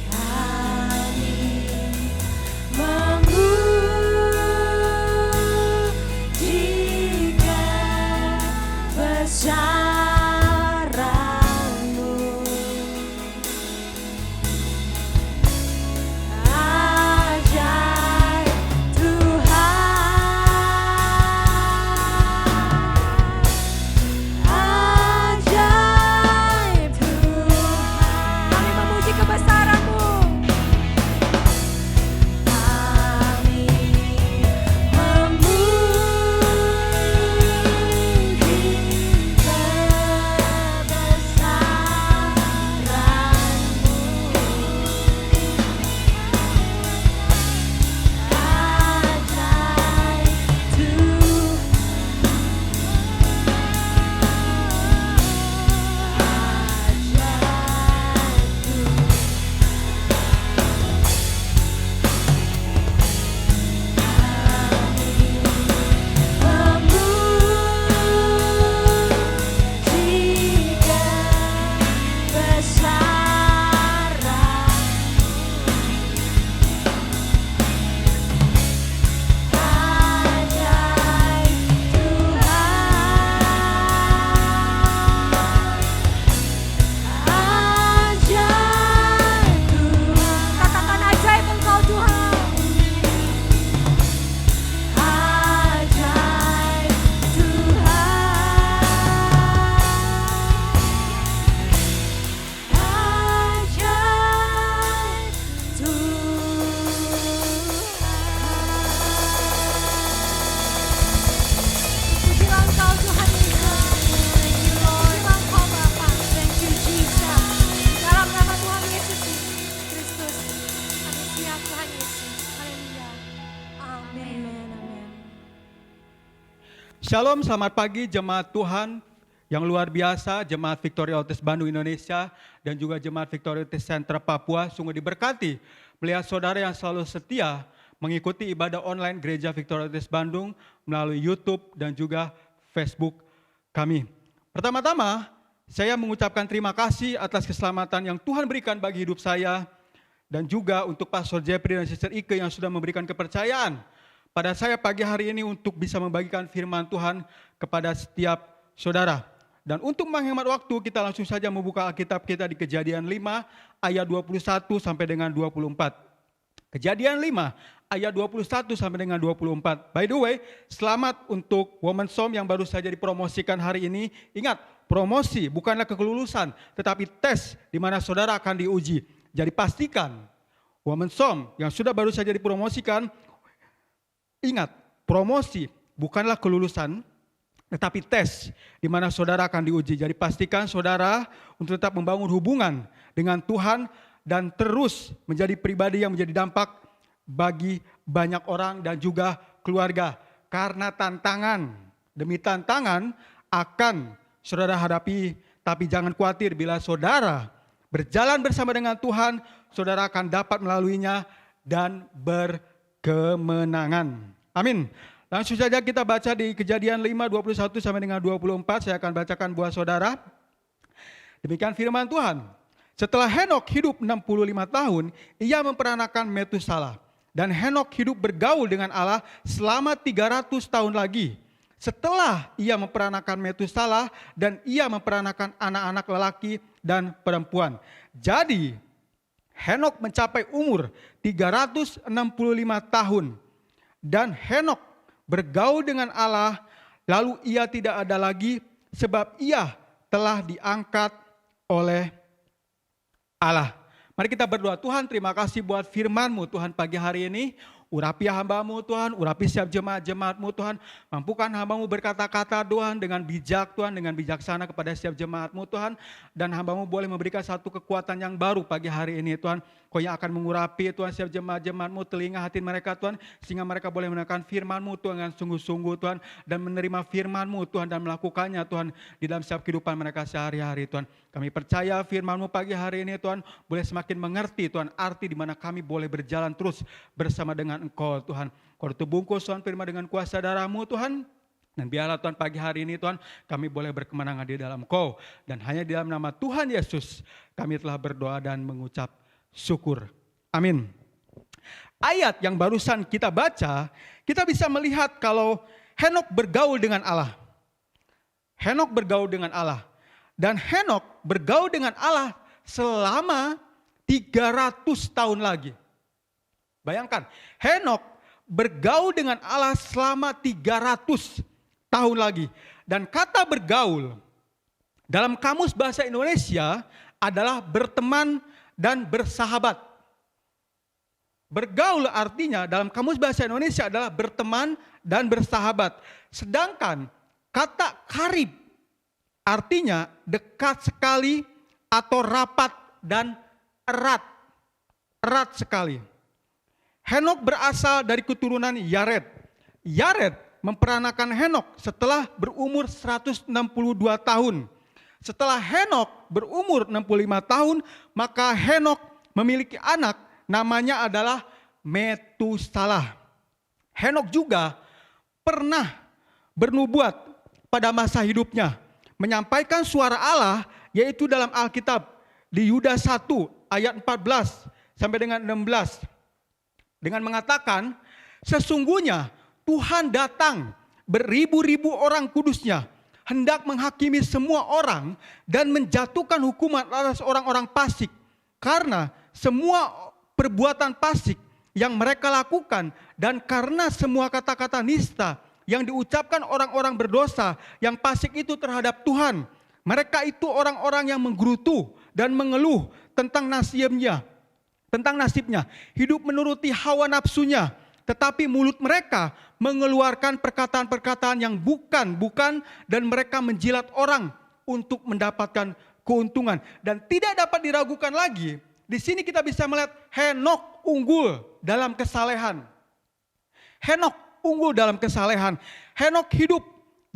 B: Kami memuji kebesaran-Mu,
H: Shalom, selamat pagi jemaat Tuhan yang luar biasa, jemaat Victory Outreach Bandung Indonesia dan juga jemaat Victory Outreach Center Papua. Sungguh diberkati melihat saudara yang selalu setia mengikuti ibadah online Gereja Victory Outreach Bandung melalui YouTube dan juga Facebook kami. Pertama-tama, saya mengucapkan terima kasih atas keselamatan yang Tuhan berikan bagi hidup saya dan juga untuk Pastor Jeffrey dan Sister Ike yang sudah memberikan kepercayaan pada saya pagi hari ini untuk bisa membagikan firman Tuhan kepada setiap saudara. Dan untuk menghemat waktu, kita langsung saja membuka Alkitab kita di Kejadian 5 ayat 21 sampai dengan 24. Kejadian 5 ayat 21 sampai dengan 24. By the way, selamat untuk Women's Home yang baru saja dipromosikan hari ini. Ingat, promosi bukanlah kelulusan, tetapi tes di mana saudara akan diuji. Jadi pastikan Women's Home yang sudah baru saja dipromosikan, ingat, promosi bukanlah kelulusan, tetapi tes di mana saudara akan diuji. Jadi pastikan saudara untuk tetap membangun hubungan dengan Tuhan dan terus menjadi pribadi yang menjadi dampak bagi banyak orang dan juga keluarga. Karena tantangan demi tantangan akan saudara hadapi, tapi jangan khawatir bila saudara berjalan bersama dengan Tuhan, saudara akan dapat melaluinya dan berkemenangan. Amin. Langsung saja kita baca di Kejadian 5, 21 sampai dengan 24. Saya akan bacakan buat saudara. Demikian firman Tuhan. Setelah Henok hidup 65 tahun, ia memperanakan Metusalah. Dan Henok hidup bergaul dengan Allah selama 300 tahun lagi. Setelah ia memperanakan Metusalah dan ia memperanakan anak-anak lelaki dan perempuan. Jadi Henok mencapai umur 365 tahun. Dan Henok bergaul dengan Allah, lalu ia tidak ada lagi sebab ia telah diangkat oleh Allah. Mari kita berdoa. Tuhan, terima kasih buat firman-Mu Tuhan pagi hari ini. Urapi hamba-Mu Tuhan, urapi setiap jemaat-jemaat-Mu Tuhan. Mampukan hamba-Mu berkata-kata Tuhan dengan bijak Tuhan, dengan bijaksana kepada setiap jemaat-Mu Tuhan. Dan hamba-Mu boleh memberikan satu kekuatan yang baru pagi hari ini Tuhan. Kau yang akan mengurapi Tuhan setiap jemaat-jemaat-Mu, telinga hati mereka Tuhan. Sehingga mereka boleh mendengarkan firman-Mu Tuhan dengan sungguh-sungguh Tuhan. Dan menerima firman-Mu Tuhan dan melakukannya Tuhan di dalam setiap kehidupan mereka sehari-hari Tuhan. Kami percaya firman-Mu pagi hari ini Tuhan boleh semakin mengerti Tuhan arti di mana kami boleh berjalan terus bersama dengan Engkau Tuhan. Kau terbungkus Tuhan firman dengan kuasa darah-Mu Tuhan. Dan biarlah Tuhan pagi hari ini Tuhan kami boleh berkemenangan di dalam Engkau. Dan hanya di dalam nama Tuhan Yesus kami telah berdoa dan mengucap syukur. Amin. Ayat yang barusan kita baca, kita bisa melihat kalau Henok bergaul dengan Allah. Henok bergaul dengan Allah. Dan Henok bergaul dengan Allah selama 300 tahun lagi. Bayangkan, Henok bergaul dengan Allah selama 300 tahun lagi. Dan kata bergaul dalam kamus bahasa Indonesia adalah berteman dan bersahabat. Bergaul artinya dalam kamus bahasa Indonesia adalah berteman dan bersahabat. Sedangkan kata karib artinya dekat sekali atau rapat dan erat. Erat sekali. Henok berasal dari keturunan Yared. Yared memperanakan Henok setelah berumur 162 tahun. Setelah Henok berumur 65 tahun, maka Henok memiliki anak namanya adalah Metusalah. Henok juga pernah bernubuat pada masa hidupnya, menyampaikan suara Allah yaitu dalam Alkitab di Yudas 1 ayat 14 sampai dengan 16 dengan mengatakan sesungguhnya Tuhan datang beribu-ribu orang kudusnya hendak menghakimi semua orang dan menjatuhkan hukuman atas orang-orang fasik karena semua perbuatan fasik yang mereka lakukan dan karena semua kata-kata nista yang diucapkan orang-orang berdosa yang fasik itu terhadap Tuhan. Mereka itu orang-orang yang menggerutu dan mengeluh tentang nasibnya, hidup menuruti hawa nafsunya, tetapi mulut mereka mengeluarkan perkataan-perkataan yang bukan dan mereka menjilat orang untuk mendapatkan keuntungan. Dan tidak dapat diragukan lagi, di sini kita bisa melihat Henok unggul dalam kesalehan. Henok unggul dalam kesalehan. Henok hidup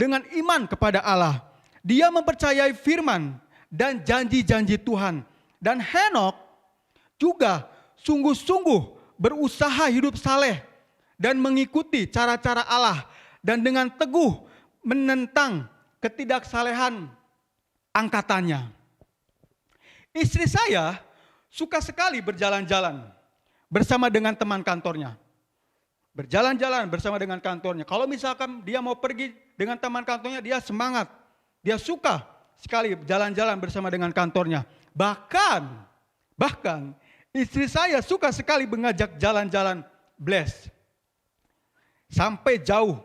H: dengan iman kepada Allah. Dia mempercayai firman dan janji-janji Tuhan. Dan Henokh juga sungguh-sungguh berusaha hidup saleh dan mengikuti cara-cara Allah dan dengan teguh menentang ketidaksalehan angkatannya. Istri saya suka sekali berjalan-jalan bersama dengan teman kantornya. Berjalan-jalan bersama dengan kantornya. Kalau misalkan dia mau pergi dengan teman kantornya, dia semangat. Dia suka sekali jalan-jalan bersama dengan kantornya. Bahkan istri saya suka sekali mengajak jalan-jalan bless. Sampai jauh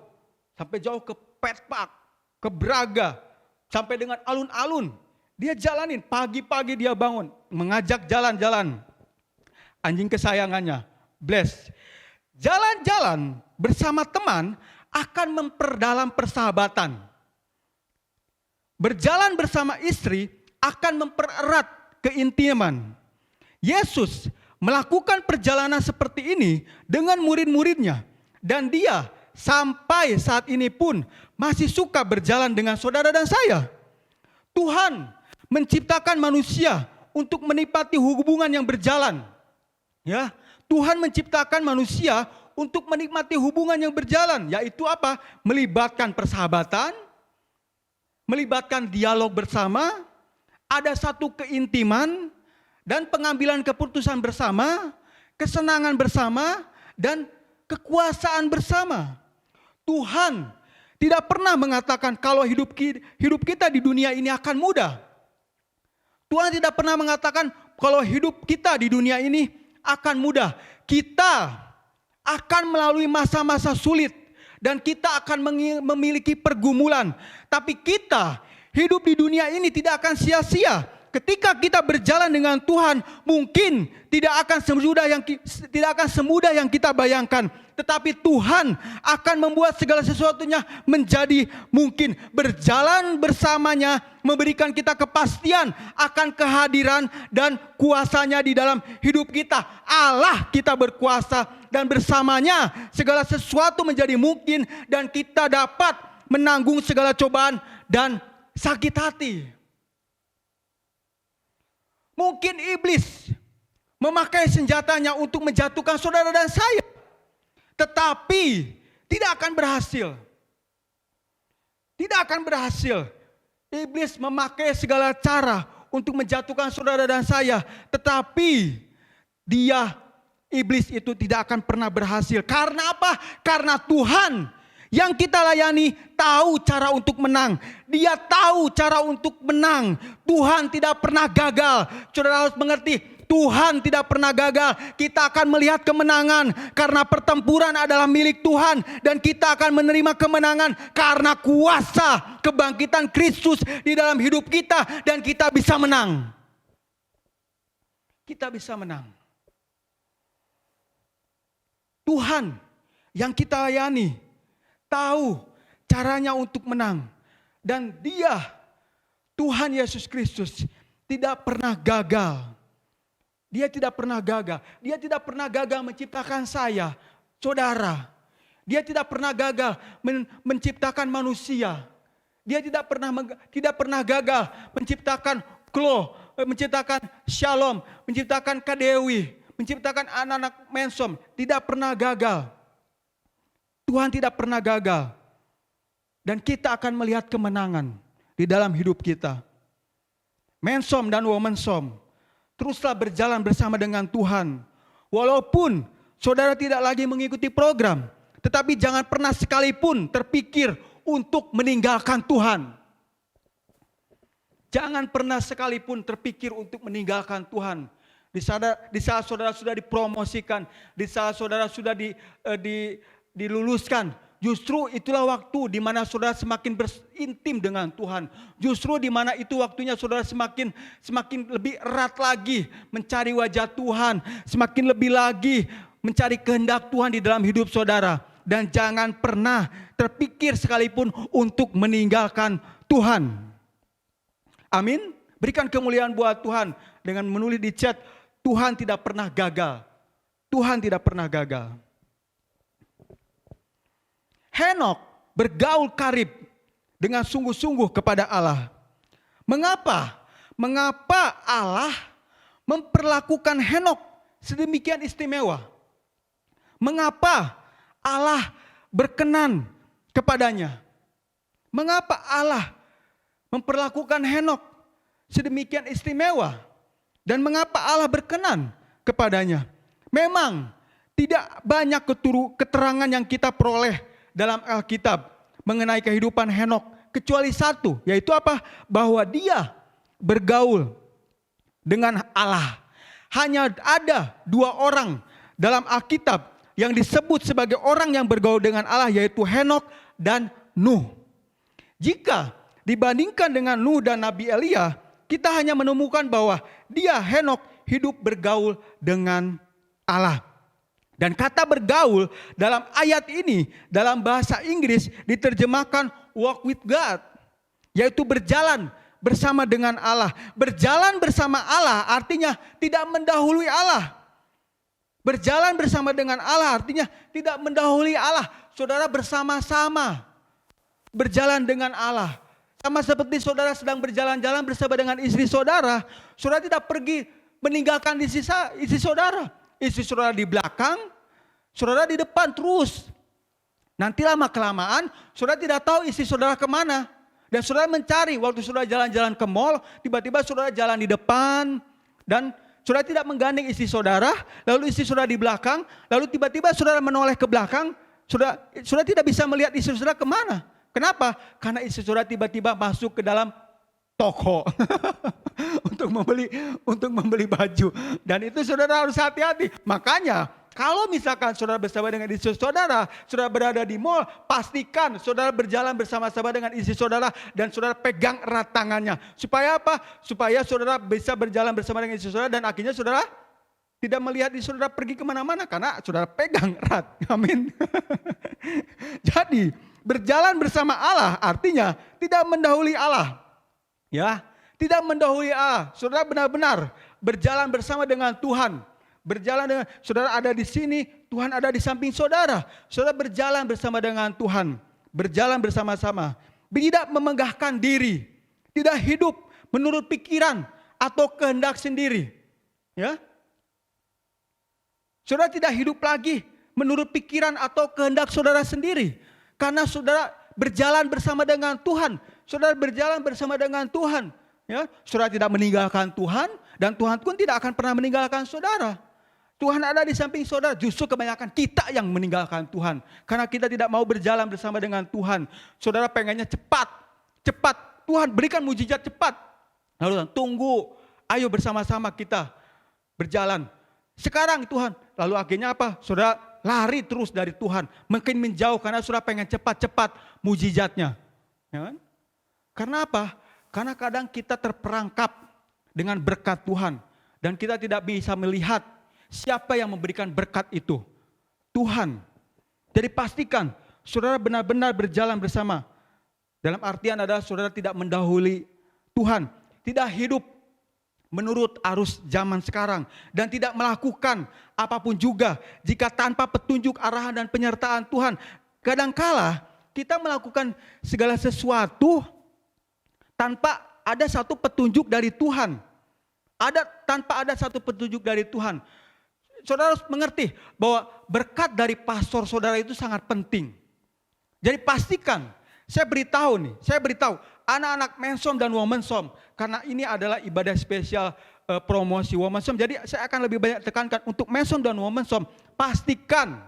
H: ke Pet Park, ke Braga, sampai dengan alun-alun. Dia jalanin, pagi-pagi dia bangun, mengajak jalan-jalan anjing kesayangannya, bless. Jalan-jalan bersama teman akan memperdalam persahabatan. Berjalan bersama istri akan mempererat keintiman. Yesus melakukan perjalanan seperti ini dengan murid-muridnya. Dan dia sampai saat ini pun masih suka berjalan dengan saudara dan saya. Tuhan menciptakan manusia untuk menikmati hubungan yang berjalan. Ya, Tuhan menciptakan manusia untuk menikmati hubungan yang berjalan, yaitu apa? Melibatkan persahabatan, melibatkan dialog bersama, ada satu keintiman dan pengambilan keputusan bersama, kesenangan bersama, dan kekuasaan bersama. Tuhan tidak pernah mengatakan kalau hidup kita di dunia ini akan mudah. Tuhan tidak pernah mengatakan kalau hidup kita di dunia ini akan mudah. Kita akan melalui masa-masa sulit dan kita akan memiliki pergumulan. Tapi kita hidup di dunia ini tidak akan sia-sia. Ketika kita berjalan dengan Tuhan, mungkin tidak akan semudah yang kita bayangkan. Tetapi Tuhan akan membuat segala sesuatunya menjadi mungkin. Berjalan bersamanya memberikan kita kepastian akan kehadiran dan kuasanya di dalam hidup kita. Allah kita berkuasa dan bersamanya segala sesuatu menjadi mungkin. Dan kita dapat menanggung segala cobaan dan sakit hati. Mungkin iblis memakai senjatanya untuk menjatuhkan saudara dan saya. Tetapi tidak akan berhasil. Tidak akan berhasil. Iblis memakai segala cara untuk menjatuhkan saudara dan saya. Tetapi iblis itu tidak akan pernah berhasil. Karena apa? Karena Tuhan yang kita layani tahu cara untuk menang. Dia tahu cara untuk menang. Tuhan tidak pernah gagal. Saudara harus mengerti. Tuhan tidak pernah gagal. Kita akan melihat kemenangan karena pertempuran adalah milik Tuhan. Dan kita akan menerima kemenangan karena kuasa kebangkitan Kristus di dalam hidup kita. Dan kita bisa menang. Kita bisa menang. Tuhan yang kita layani tahu caranya untuk menang. Dan Dia, Tuhan Yesus Kristus, tidak pernah gagal. Dia tidak pernah gagal. Dia tidak pernah gagal menciptakan saya, saudara. Dia tidak pernah gagal menciptakan manusia. Dia tidak pernah gagal menciptakan Klo, menciptakan Shalom, menciptakan Kak Dewi, menciptakan anak-anak Mensom. Tidak pernah gagal. Tuhan tidak pernah gagal. Dan kita akan melihat kemenangan di dalam hidup kita. Mensom dan Womensom, teruslah berjalan bersama dengan Tuhan. Walaupun saudara tidak lagi mengikuti program, tetapi jangan pernah sekalipun terpikir untuk meninggalkan Tuhan. Jangan pernah sekalipun terpikir untuk meninggalkan Tuhan. Di saat saudara sudah dipromosikan, di saat saudara sudah diluluskan, justru itulah waktu di mana saudara semakin berintim dengan Tuhan. Justru di mana itu waktunya saudara semakin lebih erat lagi mencari wajah Tuhan. Semakin lebih lagi mencari kehendak Tuhan di dalam hidup saudara. Dan jangan pernah terpikir sekalipun untuk meninggalkan Tuhan. Amin. Berikan kemuliaan buat Tuhan dengan menulis di chat, Tuhan tidak pernah gagal. Tuhan tidak pernah gagal. Henokh bergaul karib dengan sungguh-sungguh kepada Allah. Mengapa? Mengapa Allah memperlakukan Henok sedemikian istimewa? Mengapa Allah berkenan kepadanya? Mengapa Allah memperlakukan Henok sedemikian istimewa? Dan mengapa Allah berkenan kepadanya? Memang tidak banyak keterangan yang kita peroleh dalam Alkitab mengenai kehidupan Henok, kecuali satu, yaitu apa? Bahwa dia bergaul dengan Allah. Hanya ada 2 orang dalam Alkitab yang disebut sebagai orang yang bergaul dengan Allah, yaitu Henok dan Nuh. Jika dibandingkan dengan Nuh dan Nabi Elia, kita hanya menemukan bahwa dia, Henok, hidup bergaul dengan Allah. Dan kata bergaul dalam ayat ini dalam bahasa Inggris diterjemahkan walk with God, yaitu berjalan bersama dengan Allah. Berjalan bersama Allah artinya tidak mendahului Allah. Berjalan bersama dengan Allah artinya tidak mendahului Allah. Saudara bersama-sama berjalan dengan Allah. Sama seperti saudara sedang berjalan-jalan bersama dengan istri saudara, saudara tidak pergi meninggalkan istri saudara. Istri saudara di belakang, saudara di depan terus. Nanti lama-kelamaan, saudara tidak tahu istri saudara kemana. Dan saudara mencari, waktu saudara jalan-jalan ke mall, tiba-tiba saudara jalan di depan. Dan saudara tidak menggandeng istri saudara, lalu istri saudara di belakang, lalu tiba-tiba saudara menoleh ke belakang, saudara tidak bisa melihat istri saudara kemana. Kenapa? Karena istri saudara tiba-tiba masuk ke dalam toko untuk membeli baju. Dan itu saudara harus hati-hati. Makanya kalau misalkan saudara bersama dengan istri saudara berada di mall, pastikan saudara berjalan bersama-sama dengan istri saudara dan saudara pegang erat tangannya. Supaya apa? Supaya saudara bisa berjalan bersama dengan istri saudara dan akhirnya saudara tidak melihat istri saudara pergi kemana-mana karena saudara pegang erat. Amin. Jadi berjalan bersama Allah artinya tidak mendahului Allah. Ya, tidak mendahului Allah. Saudara benar-benar berjalan bersama dengan Tuhan. Berjalan dengan saudara ada di sini, Tuhan ada di samping saudara. Saudara berjalan bersama dengan Tuhan. Berjalan bersama-sama. Tidak memegahkan diri. Tidak hidup menurut pikiran atau kehendak sendiri. Ya. Saudara tidak hidup lagi menurut pikiran atau kehendak saudara sendiri. Karena saudara berjalan bersama dengan Tuhan. Saudara berjalan bersama dengan Tuhan. Ya, saudara tidak meninggalkan Tuhan dan Tuhan pun tidak akan pernah meninggalkan saudara. Tuhan ada di samping saudara. Justru kebanyakan kita yang meninggalkan Tuhan. Karena kita tidak mau berjalan bersama dengan Tuhan. Saudara pengennya cepat. Cepat. Tuhan berikan mujizat cepat. Lalu tunggu. Ayo bersama-sama kita berjalan. Sekarang Tuhan. Lalu akhirnya apa? Saudara lari terus dari Tuhan. Makin menjauh karena saudara pengen cepat-cepat mujizatnya. Ya kan? Karena apa? Karena kadang kita terperangkap dengan berkat Tuhan. Dan kita tidak bisa melihat siapa yang memberikan berkat itu. Tuhan. Jadi pastikan saudara benar-benar berjalan bersama. Dalam artian adalah saudara tidak mendahului Tuhan. Tidak hidup menurut arus zaman sekarang. Dan tidak melakukan apapun juga jika tanpa petunjuk, arahan dan penyertaan Tuhan. Kadangkala kita melakukan segala sesuatu tanpa ada satu petunjuk dari Tuhan. Tanpa ada satu petunjuk dari Tuhan. Saudara harus mengerti bahwa berkat dari pastor saudara itu sangat penting. Jadi pastikan, saya beritahu anak-anak Mensom dan Womensom, karena ini adalah ibadah spesial promosi Womensom. Jadi saya akan lebih banyak tekankan untuk Mensom dan Womensom, pastikan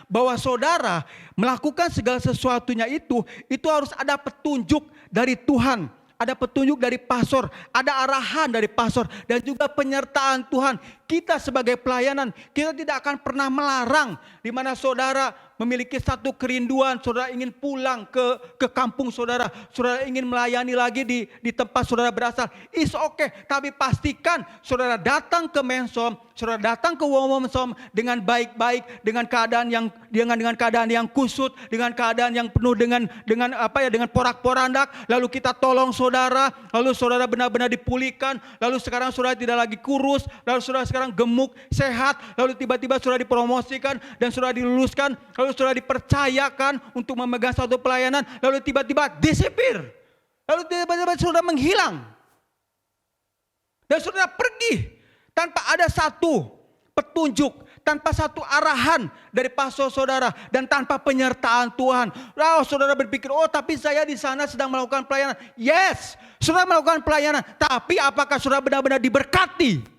H: bahwa saudara melakukan segala sesuatunya itu harus ada petunjuk dari Tuhan. Ada petunjuk dari pastor, ada arahan dari pastor, dan juga penyertaan Tuhan. Kita sebagai pelayanan, kita tidak akan pernah melarang di mana saudara memiliki satu kerinduan, saudara ingin pulang ke kampung saudara ingin melayani lagi di tempat saudara berasal. It's okay, tapi pastikan saudara datang ke Mensom, saudara datang ke Womensom dengan baik-baik, dengan keadaan yang kusut, dengan keadaan yang penuh dengan porak-porandak. Lalu kita tolong saudara, lalu saudara benar-benar dipulihkan, lalu sekarang saudara tidak lagi kurus, lalu saudara sekarang gemuk, sehat, lalu tiba-tiba saudara dipromosikan dan saudara diluluskan, lalu saudara dipercayakan untuk memegang satu pelayanan, lalu tiba-tiba disipir, lalu tiba-tiba saudara menghilang. Dan saudara pergi tanpa ada satu petunjuk, tanpa satu arahan dari pastor saudara, dan tanpa penyertaan Tuhan. Lalu saudara berpikir, oh tapi saya di sana sedang melakukan pelayanan. Yes, saudara melakukan pelayanan, tapi apakah saudara benar-benar diberkati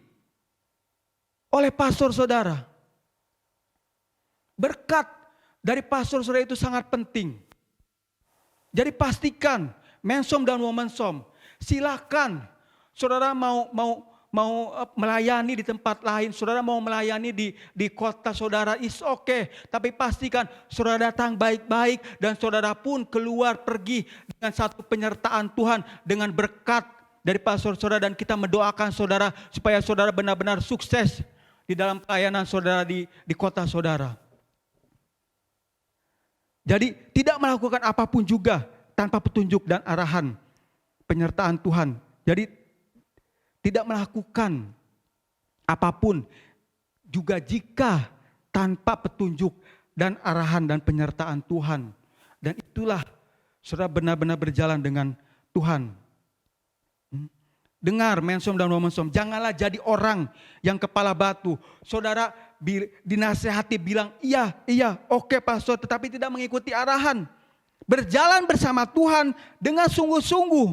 H: oleh pastor saudara? Berkat dari pastor saudara itu sangat penting. Jadi pastikan, mensom dan womensom, silakan saudara mau melayani di tempat lain, saudara mau melayani di kota saudara, is okay. Tapi pastikan saudara datang baik-baik dan saudara pun keluar pergi dengan satu penyertaan Tuhan, dengan berkat dari pastor saudara, dan kita mendoakan saudara supaya saudara benar-benar sukses di dalam pelayanan saudara di kota saudara. Jadi tidak melakukan apapun juga tanpa petunjuk dan arahan penyertaan Tuhan. Jadi tidak melakukan apapun juga jika tanpa petunjuk dan arahan dan penyertaan Tuhan. Dan itulah saudara benar-benar berjalan dengan Tuhan. Dengar mensom dan womensom, janganlah jadi orang yang kepala batu. Saudara dinasehati bilang, iya, oke pastor, tetapi tidak mengikuti arahan. Berjalan bersama Tuhan dengan sungguh-sungguh.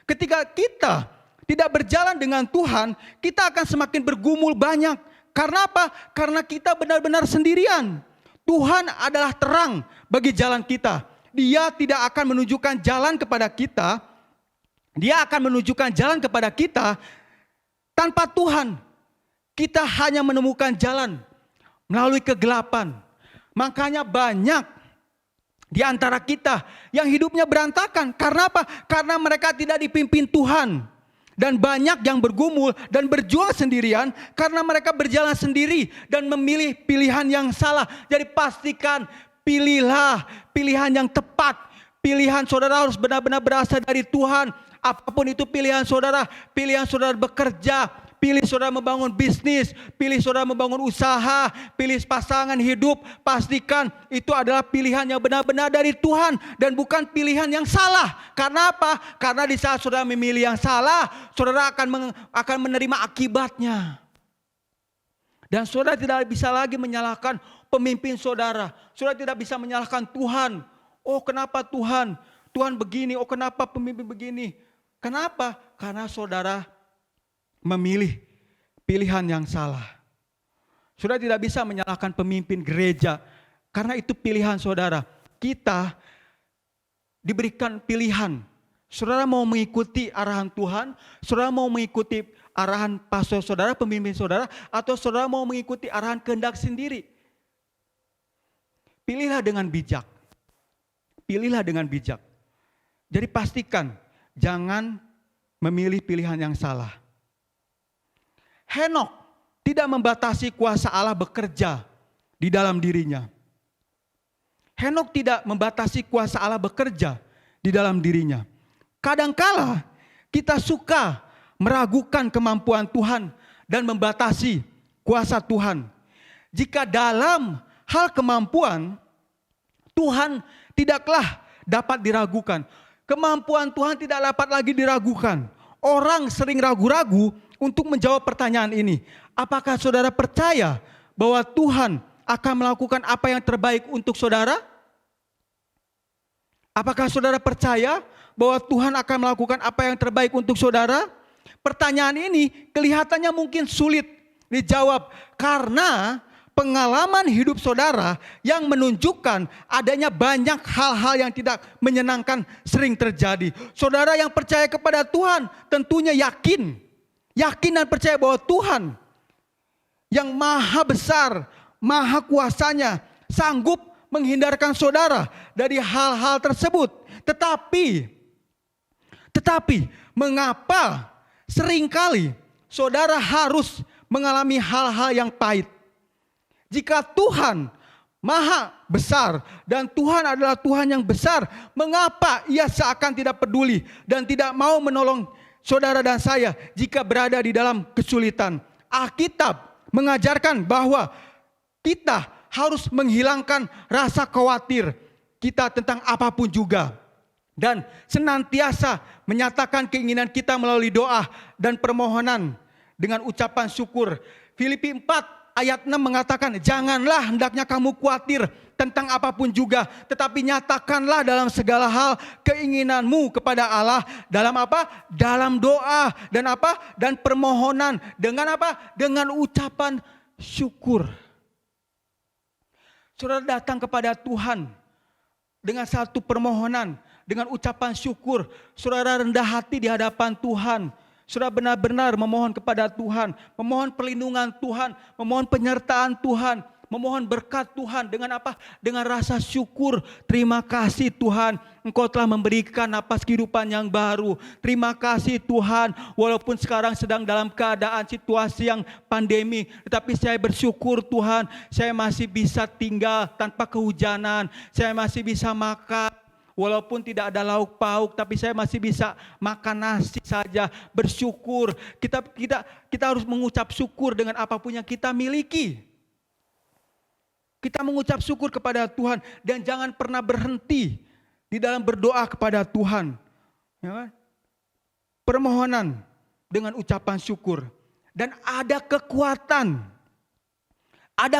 H: Ketika kita tidak berjalan dengan Tuhan, kita akan semakin bergumul banyak. Karena apa? Karena kita benar-benar sendirian. Tuhan adalah terang bagi jalan kita. Dia tidak akan menunjukkan jalan kepada kita. Dia akan menunjukkan jalan kepada kita tanpa Tuhan. Kita hanya menemukan jalan melalui kegelapan. Makanya banyak di antara kita yang hidupnya berantakan. Karena apa? Karena mereka tidak dipimpin Tuhan. Dan banyak yang bergumul dan berjuang sendirian karena mereka berjalan sendiri dan memilih pilihan yang salah. Jadi pastikan, pilihlah pilihan yang tepat. Pilihan saudara harus benar-benar berasal dari Tuhan. Apapun itu pilihan saudara bekerja, pilih saudara membangun bisnis, pilih saudara membangun usaha, pilih pasangan hidup, pastikan itu adalah pilihan yang benar-benar dari Tuhan dan bukan pilihan yang salah. Karena apa? Karena di saat saudara memilih yang salah, saudara akan menerima akibatnya. Dan saudara tidak bisa lagi menyalahkan pemimpin saudara. Saudara tidak bisa menyalahkan Tuhan. Oh kenapa Tuhan? Tuhan begini, oh kenapa pemimpin begini? Kenapa? Karena saudara memilih pilihan yang salah. Saudara tidak bisa menyalahkan pemimpin gereja karena itu pilihan saudara. Kita diberikan pilihan. Saudara mau mengikuti arahan Tuhan, saudara mau mengikuti arahan pastor saudara, pemimpin saudara, atau saudara mau mengikuti arahan kehendak sendiri. Pilihlah dengan bijak. Pilihlah dengan bijak. Jadi pastikan jangan memilih pilihan yang salah. Henok tidak membatasi kuasa Allah bekerja di dalam dirinya. Henok tidak membatasi kuasa Allah bekerja di dalam dirinya. Kadangkala kita suka meragukan kemampuan Tuhan dan membatasi kuasa Tuhan. Jika dalam hal kemampuan, Tuhan tidaklah dapat diragukan. Kemampuan Tuhan tidak dapat lagi diragukan. Orang sering ragu-ragu untuk menjawab pertanyaan ini. Apakah saudara percaya bahwa Tuhan akan melakukan apa yang terbaik untuk saudara? Apakah saudara percaya bahwa Tuhan akan melakukan apa yang terbaik untuk saudara? Pertanyaan ini kelihatannya mungkin sulit dijawab karena pengalaman hidup saudara yang menunjukkan adanya banyak hal-hal yang tidak menyenangkan sering terjadi. Saudara yang percaya kepada Tuhan tentunya yakin dan percaya bahwa Tuhan yang maha besar, maha kuasanya sanggup menghindarkan saudara dari hal-hal tersebut. Tetapi mengapa seringkali saudara harus mengalami hal-hal yang pahit? Jika Tuhan maha besar dan Tuhan adalah Tuhan yang besar, mengapa Ia seakan tidak peduli dan tidak mau menolong saudara dan saya jika berada di dalam kesulitan? Alkitab mengajarkan bahwa kita harus menghilangkan rasa khawatir kita tentang apapun juga. Dan senantiasa menyatakan keinginan kita melalui doa dan permohonan dengan ucapan syukur. Filipi 4 ayat 6 mengatakan, janganlah hendaknya kamu khawatir tentang apapun juga, tetapi nyatakanlah dalam segala hal keinginanmu kepada Allah dalam apa? Dalam doa dan apa? Dan permohonan dengan apa? Dengan ucapan syukur. Saudara datang kepada Tuhan dengan satu permohonan, dengan ucapan syukur. Saudara rendah hati di hadapan Tuhan. Saudara benar-benar memohon kepada Tuhan, memohon perlindungan Tuhan, memohon penyertaan Tuhan, memohon berkat Tuhan dengan apa? Dengan rasa syukur. Terima kasih Tuhan, Engkau telah memberikan napas kehidupan yang baru. Terima kasih Tuhan, walaupun sekarang sedang dalam keadaan situasi yang pandemi, tetapi saya bersyukur Tuhan, saya masih bisa tinggal tanpa kehujanan, saya masih bisa makan. Walaupun tidak ada lauk pauk, tapi saya masih bisa makan nasi saja. Bersyukur. Kita harus mengucap syukur dengan apapun yang kita miliki. Kita mengucap syukur kepada Tuhan dan jangan pernah berhenti di dalam berdoa kepada Tuhan. Ya kan? Permohonan dengan ucapan syukur. Dan ada kekuatan. Ada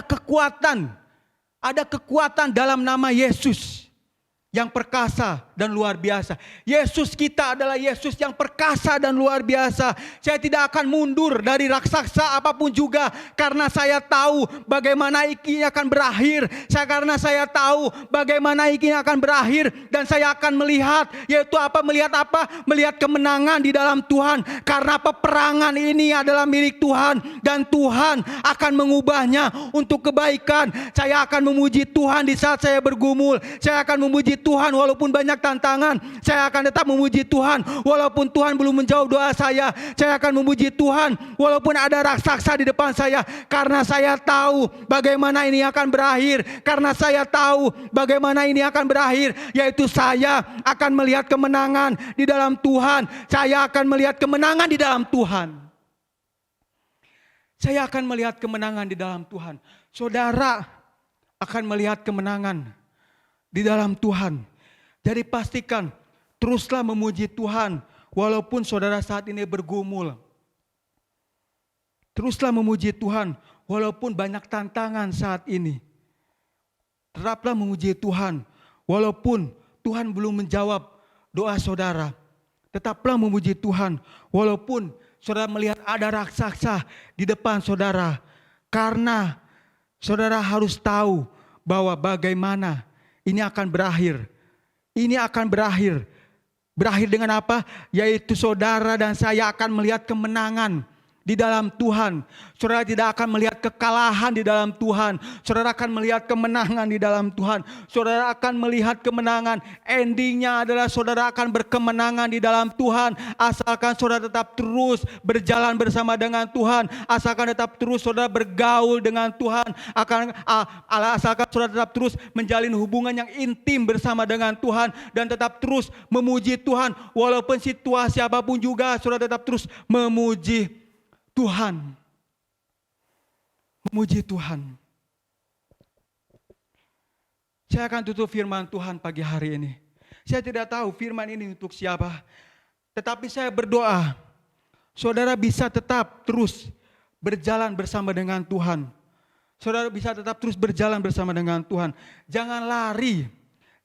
H: kekuatan dalam nama Yesus. Yang perkasa dan luar biasa. Yesus kita adalah Yesus yang perkasa dan luar biasa. Saya tidak akan mundur dari raksasa apapun juga, karena saya tahu bagaimana ini akan berakhir. Karena saya tahu bagaimana ini akan berakhir, dan saya akan melihat, yaitu apa? Melihat kemenangan di dalam Tuhan. Karena peperangan ini adalah milik Tuhan, dan Tuhan akan mengubahnya untuk kebaikan. Saya akan memuji Tuhan di saat saya bergumul. Saya akan memuji Tuhan walaupun banyak tantangan. Saya akan tetap memuji Tuhan walaupun Tuhan belum menjawab doa saya. Saya akan memuji Tuhan walaupun ada raksasa di depan saya, karena saya tahu bagaimana ini akan berakhir. Karena saya tahu bagaimana ini akan berakhir, yaitu saya akan melihat kemenangan di dalam Tuhan. Saya akan melihat kemenangan di dalam Tuhan. Saya akan melihat kemenangan di dalam Tuhan. Saudara akan melihat kemenangan di dalam Tuhan. Jadi pastikan teruslah memuji Tuhan walaupun saudara saat ini bergumul. Teruslah memuji Tuhan walaupun banyak tantangan saat ini. Tetaplah memuji Tuhan walaupun Tuhan belum menjawab doa saudara. Tetaplah memuji Tuhan walaupun saudara melihat ada raksasa di depan saudara. Karena saudara harus tahu bahwa bagaimana ini akan berakhir. Ini akan berakhir. Berakhir dengan apa? Yaitu saudara dan saya akan melihat kemenangan di dalam Tuhan. Saudara tidak akan melihat kekalahan di dalam Tuhan. Saudara akan melihat kemenangan di dalam Tuhan. Saudara akan melihat kemenangan. Endingnya adalah saudara akan berkemenangan di dalam Tuhan. Asalkan saudara tetap terus berjalan bersama dengan Tuhan. Asalkan tetap terus saudara bergaul dengan Tuhan. Asalkan saudara tetap terus menjalin hubungan yang intim bersama dengan Tuhan. Dan tetap terus memuji Tuhan. Walaupun situasi apapun juga, saudara tetap terus memuji Tuhan. Memuji Tuhan. Saya akan tutup firman Tuhan pagi hari ini. Saya tidak tahu firman ini untuk siapa. Tetapi saya berdoa, saudara bisa tetap terus berjalan bersama dengan Tuhan. Saudara bisa tetap terus berjalan bersama dengan Tuhan. Jangan lari.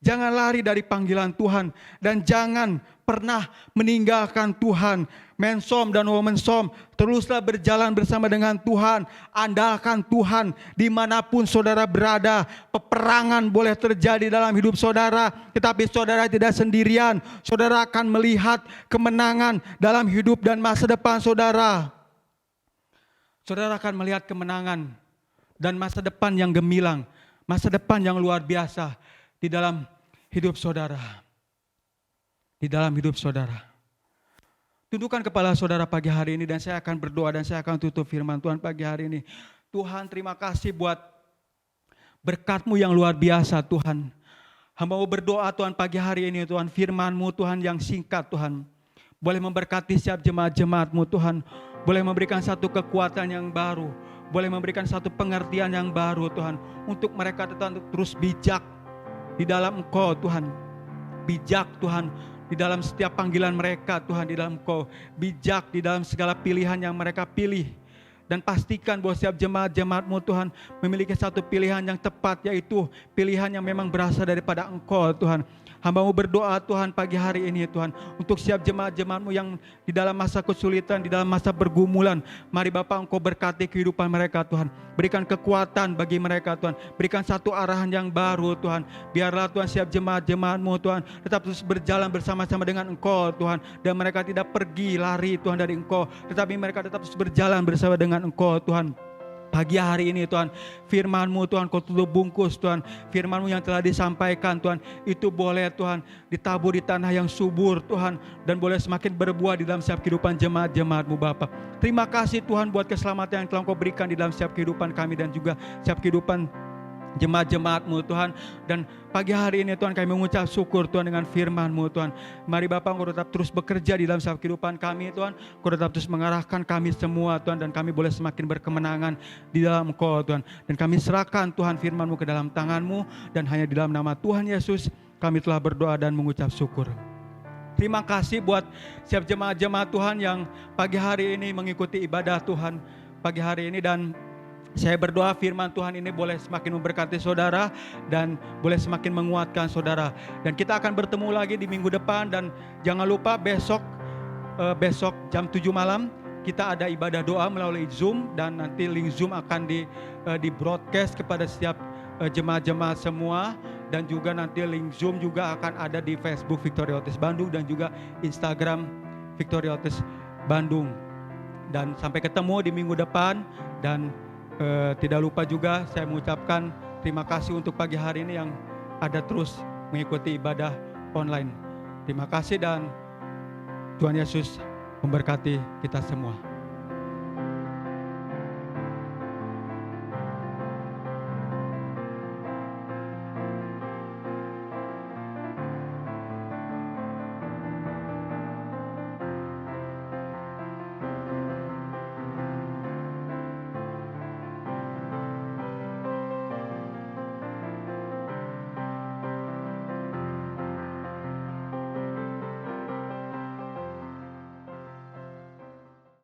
H: Jangan lari dari panggilan Tuhan. Dan jangan pernah meninggalkan Tuhan. Mensom dan womensom, teruslah berjalan bersama dengan Tuhan. Andalkan Tuhan dimanapun saudara berada. Peperangan boleh terjadi dalam hidup saudara, tetapi saudara tidak sendirian. Saudara akan melihat kemenangan dalam hidup dan masa depan saudara. Saudara akan melihat kemenangan dan masa depan yang gemilang, masa depan yang luar biasa di dalam hidup saudara. Di dalam hidup saudara. Tundukkan kepala saudara pagi hari ini dan saya akan berdoa dan saya akan tutup firman Tuhan pagi hari ini. Tuhan, terima kasih buat berkat-Mu yang luar biasa Tuhan. Hamba mau berdoa Tuhan pagi hari ini Tuhan, firman-Mu Tuhan yang singkat Tuhan. boleh memberkati setiap jemaat-jemaat-Mu Tuhan, boleh memberikan satu kekuatan yang baru, boleh memberikan satu pengertian yang baru Tuhan, untuk mereka Tuhan terus bijak di dalam Engkau Tuhan, bijak Tuhan di dalam setiap panggilan mereka Tuhan, di dalam Engkau, bijak di dalam segala pilihan yang mereka pilih. Dan pastikan bahwa setiap jemaat-jemaat-Mu Tuhan memiliki satu pilihan yang tepat, yaitu pilihan yang memang berasal daripada Engkau Tuhan. Hamba-Mu berdoa Tuhan pagi hari ini Tuhan, untuk setiap jemaat-jemaat-Mu yang di dalam masa kesulitan, di dalam masa pergumulan. Mari Bapa Engkau berkati kehidupan mereka Tuhan, berikan kekuatan bagi mereka Tuhan, berikan satu arahan yang baru Tuhan. Biarlah Tuhan setiap jemaat-jemaat-Mu Tuhan tetap terus berjalan bersama-sama dengan Engkau Tuhan, dan mereka tidak pergi lari Tuhan dari Engkau, tetapi mereka tetap terus berjalan bersama dengan Engkau Tuhan. Pagi hari ini Tuhan, firman-Mu Tuhan Kau tutup bungkus Tuhan, firman-Mu yang telah disampaikan Tuhan, itu boleh Tuhan ditabur di tanah yang subur Tuhan, dan boleh semakin berbuah di dalam setiap kehidupan jemaat-jemaat-Mu Bapa. Terima kasih Tuhan buat keselamatan yang telah Kau berikan di dalam setiap kehidupan kami dan juga setiap kehidupan jemaat-jemaat-Mu Tuhan. Dan pagi hari ini Tuhan kami mengucap syukur Tuhan dengan firman-Mu Tuhan. Mari Bapa Engkau tetap terus bekerja di dalam setiap kehidupan kami Tuhan. Engkau tetap terus mengarahkan kami semua Tuhan, dan kami boleh semakin berkemenangan di dalam Engkau Tuhan. Dan kami serahkan Tuhan firman-Mu ke dalam tangan-Mu, dan hanya di dalam nama Tuhan Yesus kami telah berdoa dan mengucap syukur. Terima kasih buat setiap jemaat-jemaat Tuhan yang pagi hari ini mengikuti ibadah Tuhan pagi hari ini, dan saya berdoa firman Tuhan ini boleh semakin memberkati saudara dan boleh semakin menguatkan saudara. Dan kita akan bertemu lagi di minggu depan, dan jangan lupa besok jam 7 malam kita ada ibadah doa melalui Zoom, dan nanti link Zoom akan di broadcast kepada setiap jemaat-jemaat semua, dan juga nanti link Zoom juga akan ada di Facebook Victory Outreach Bandung dan juga Instagram Victory Outreach Bandung. Dan sampai ketemu di minggu depan, dan tidak lupa juga saya mengucapkan terima kasih untuk pagi hari ini yang ada terus mengikuti ibadah online. Terima kasih, dan Tuhan Yesus memberkati kita semua.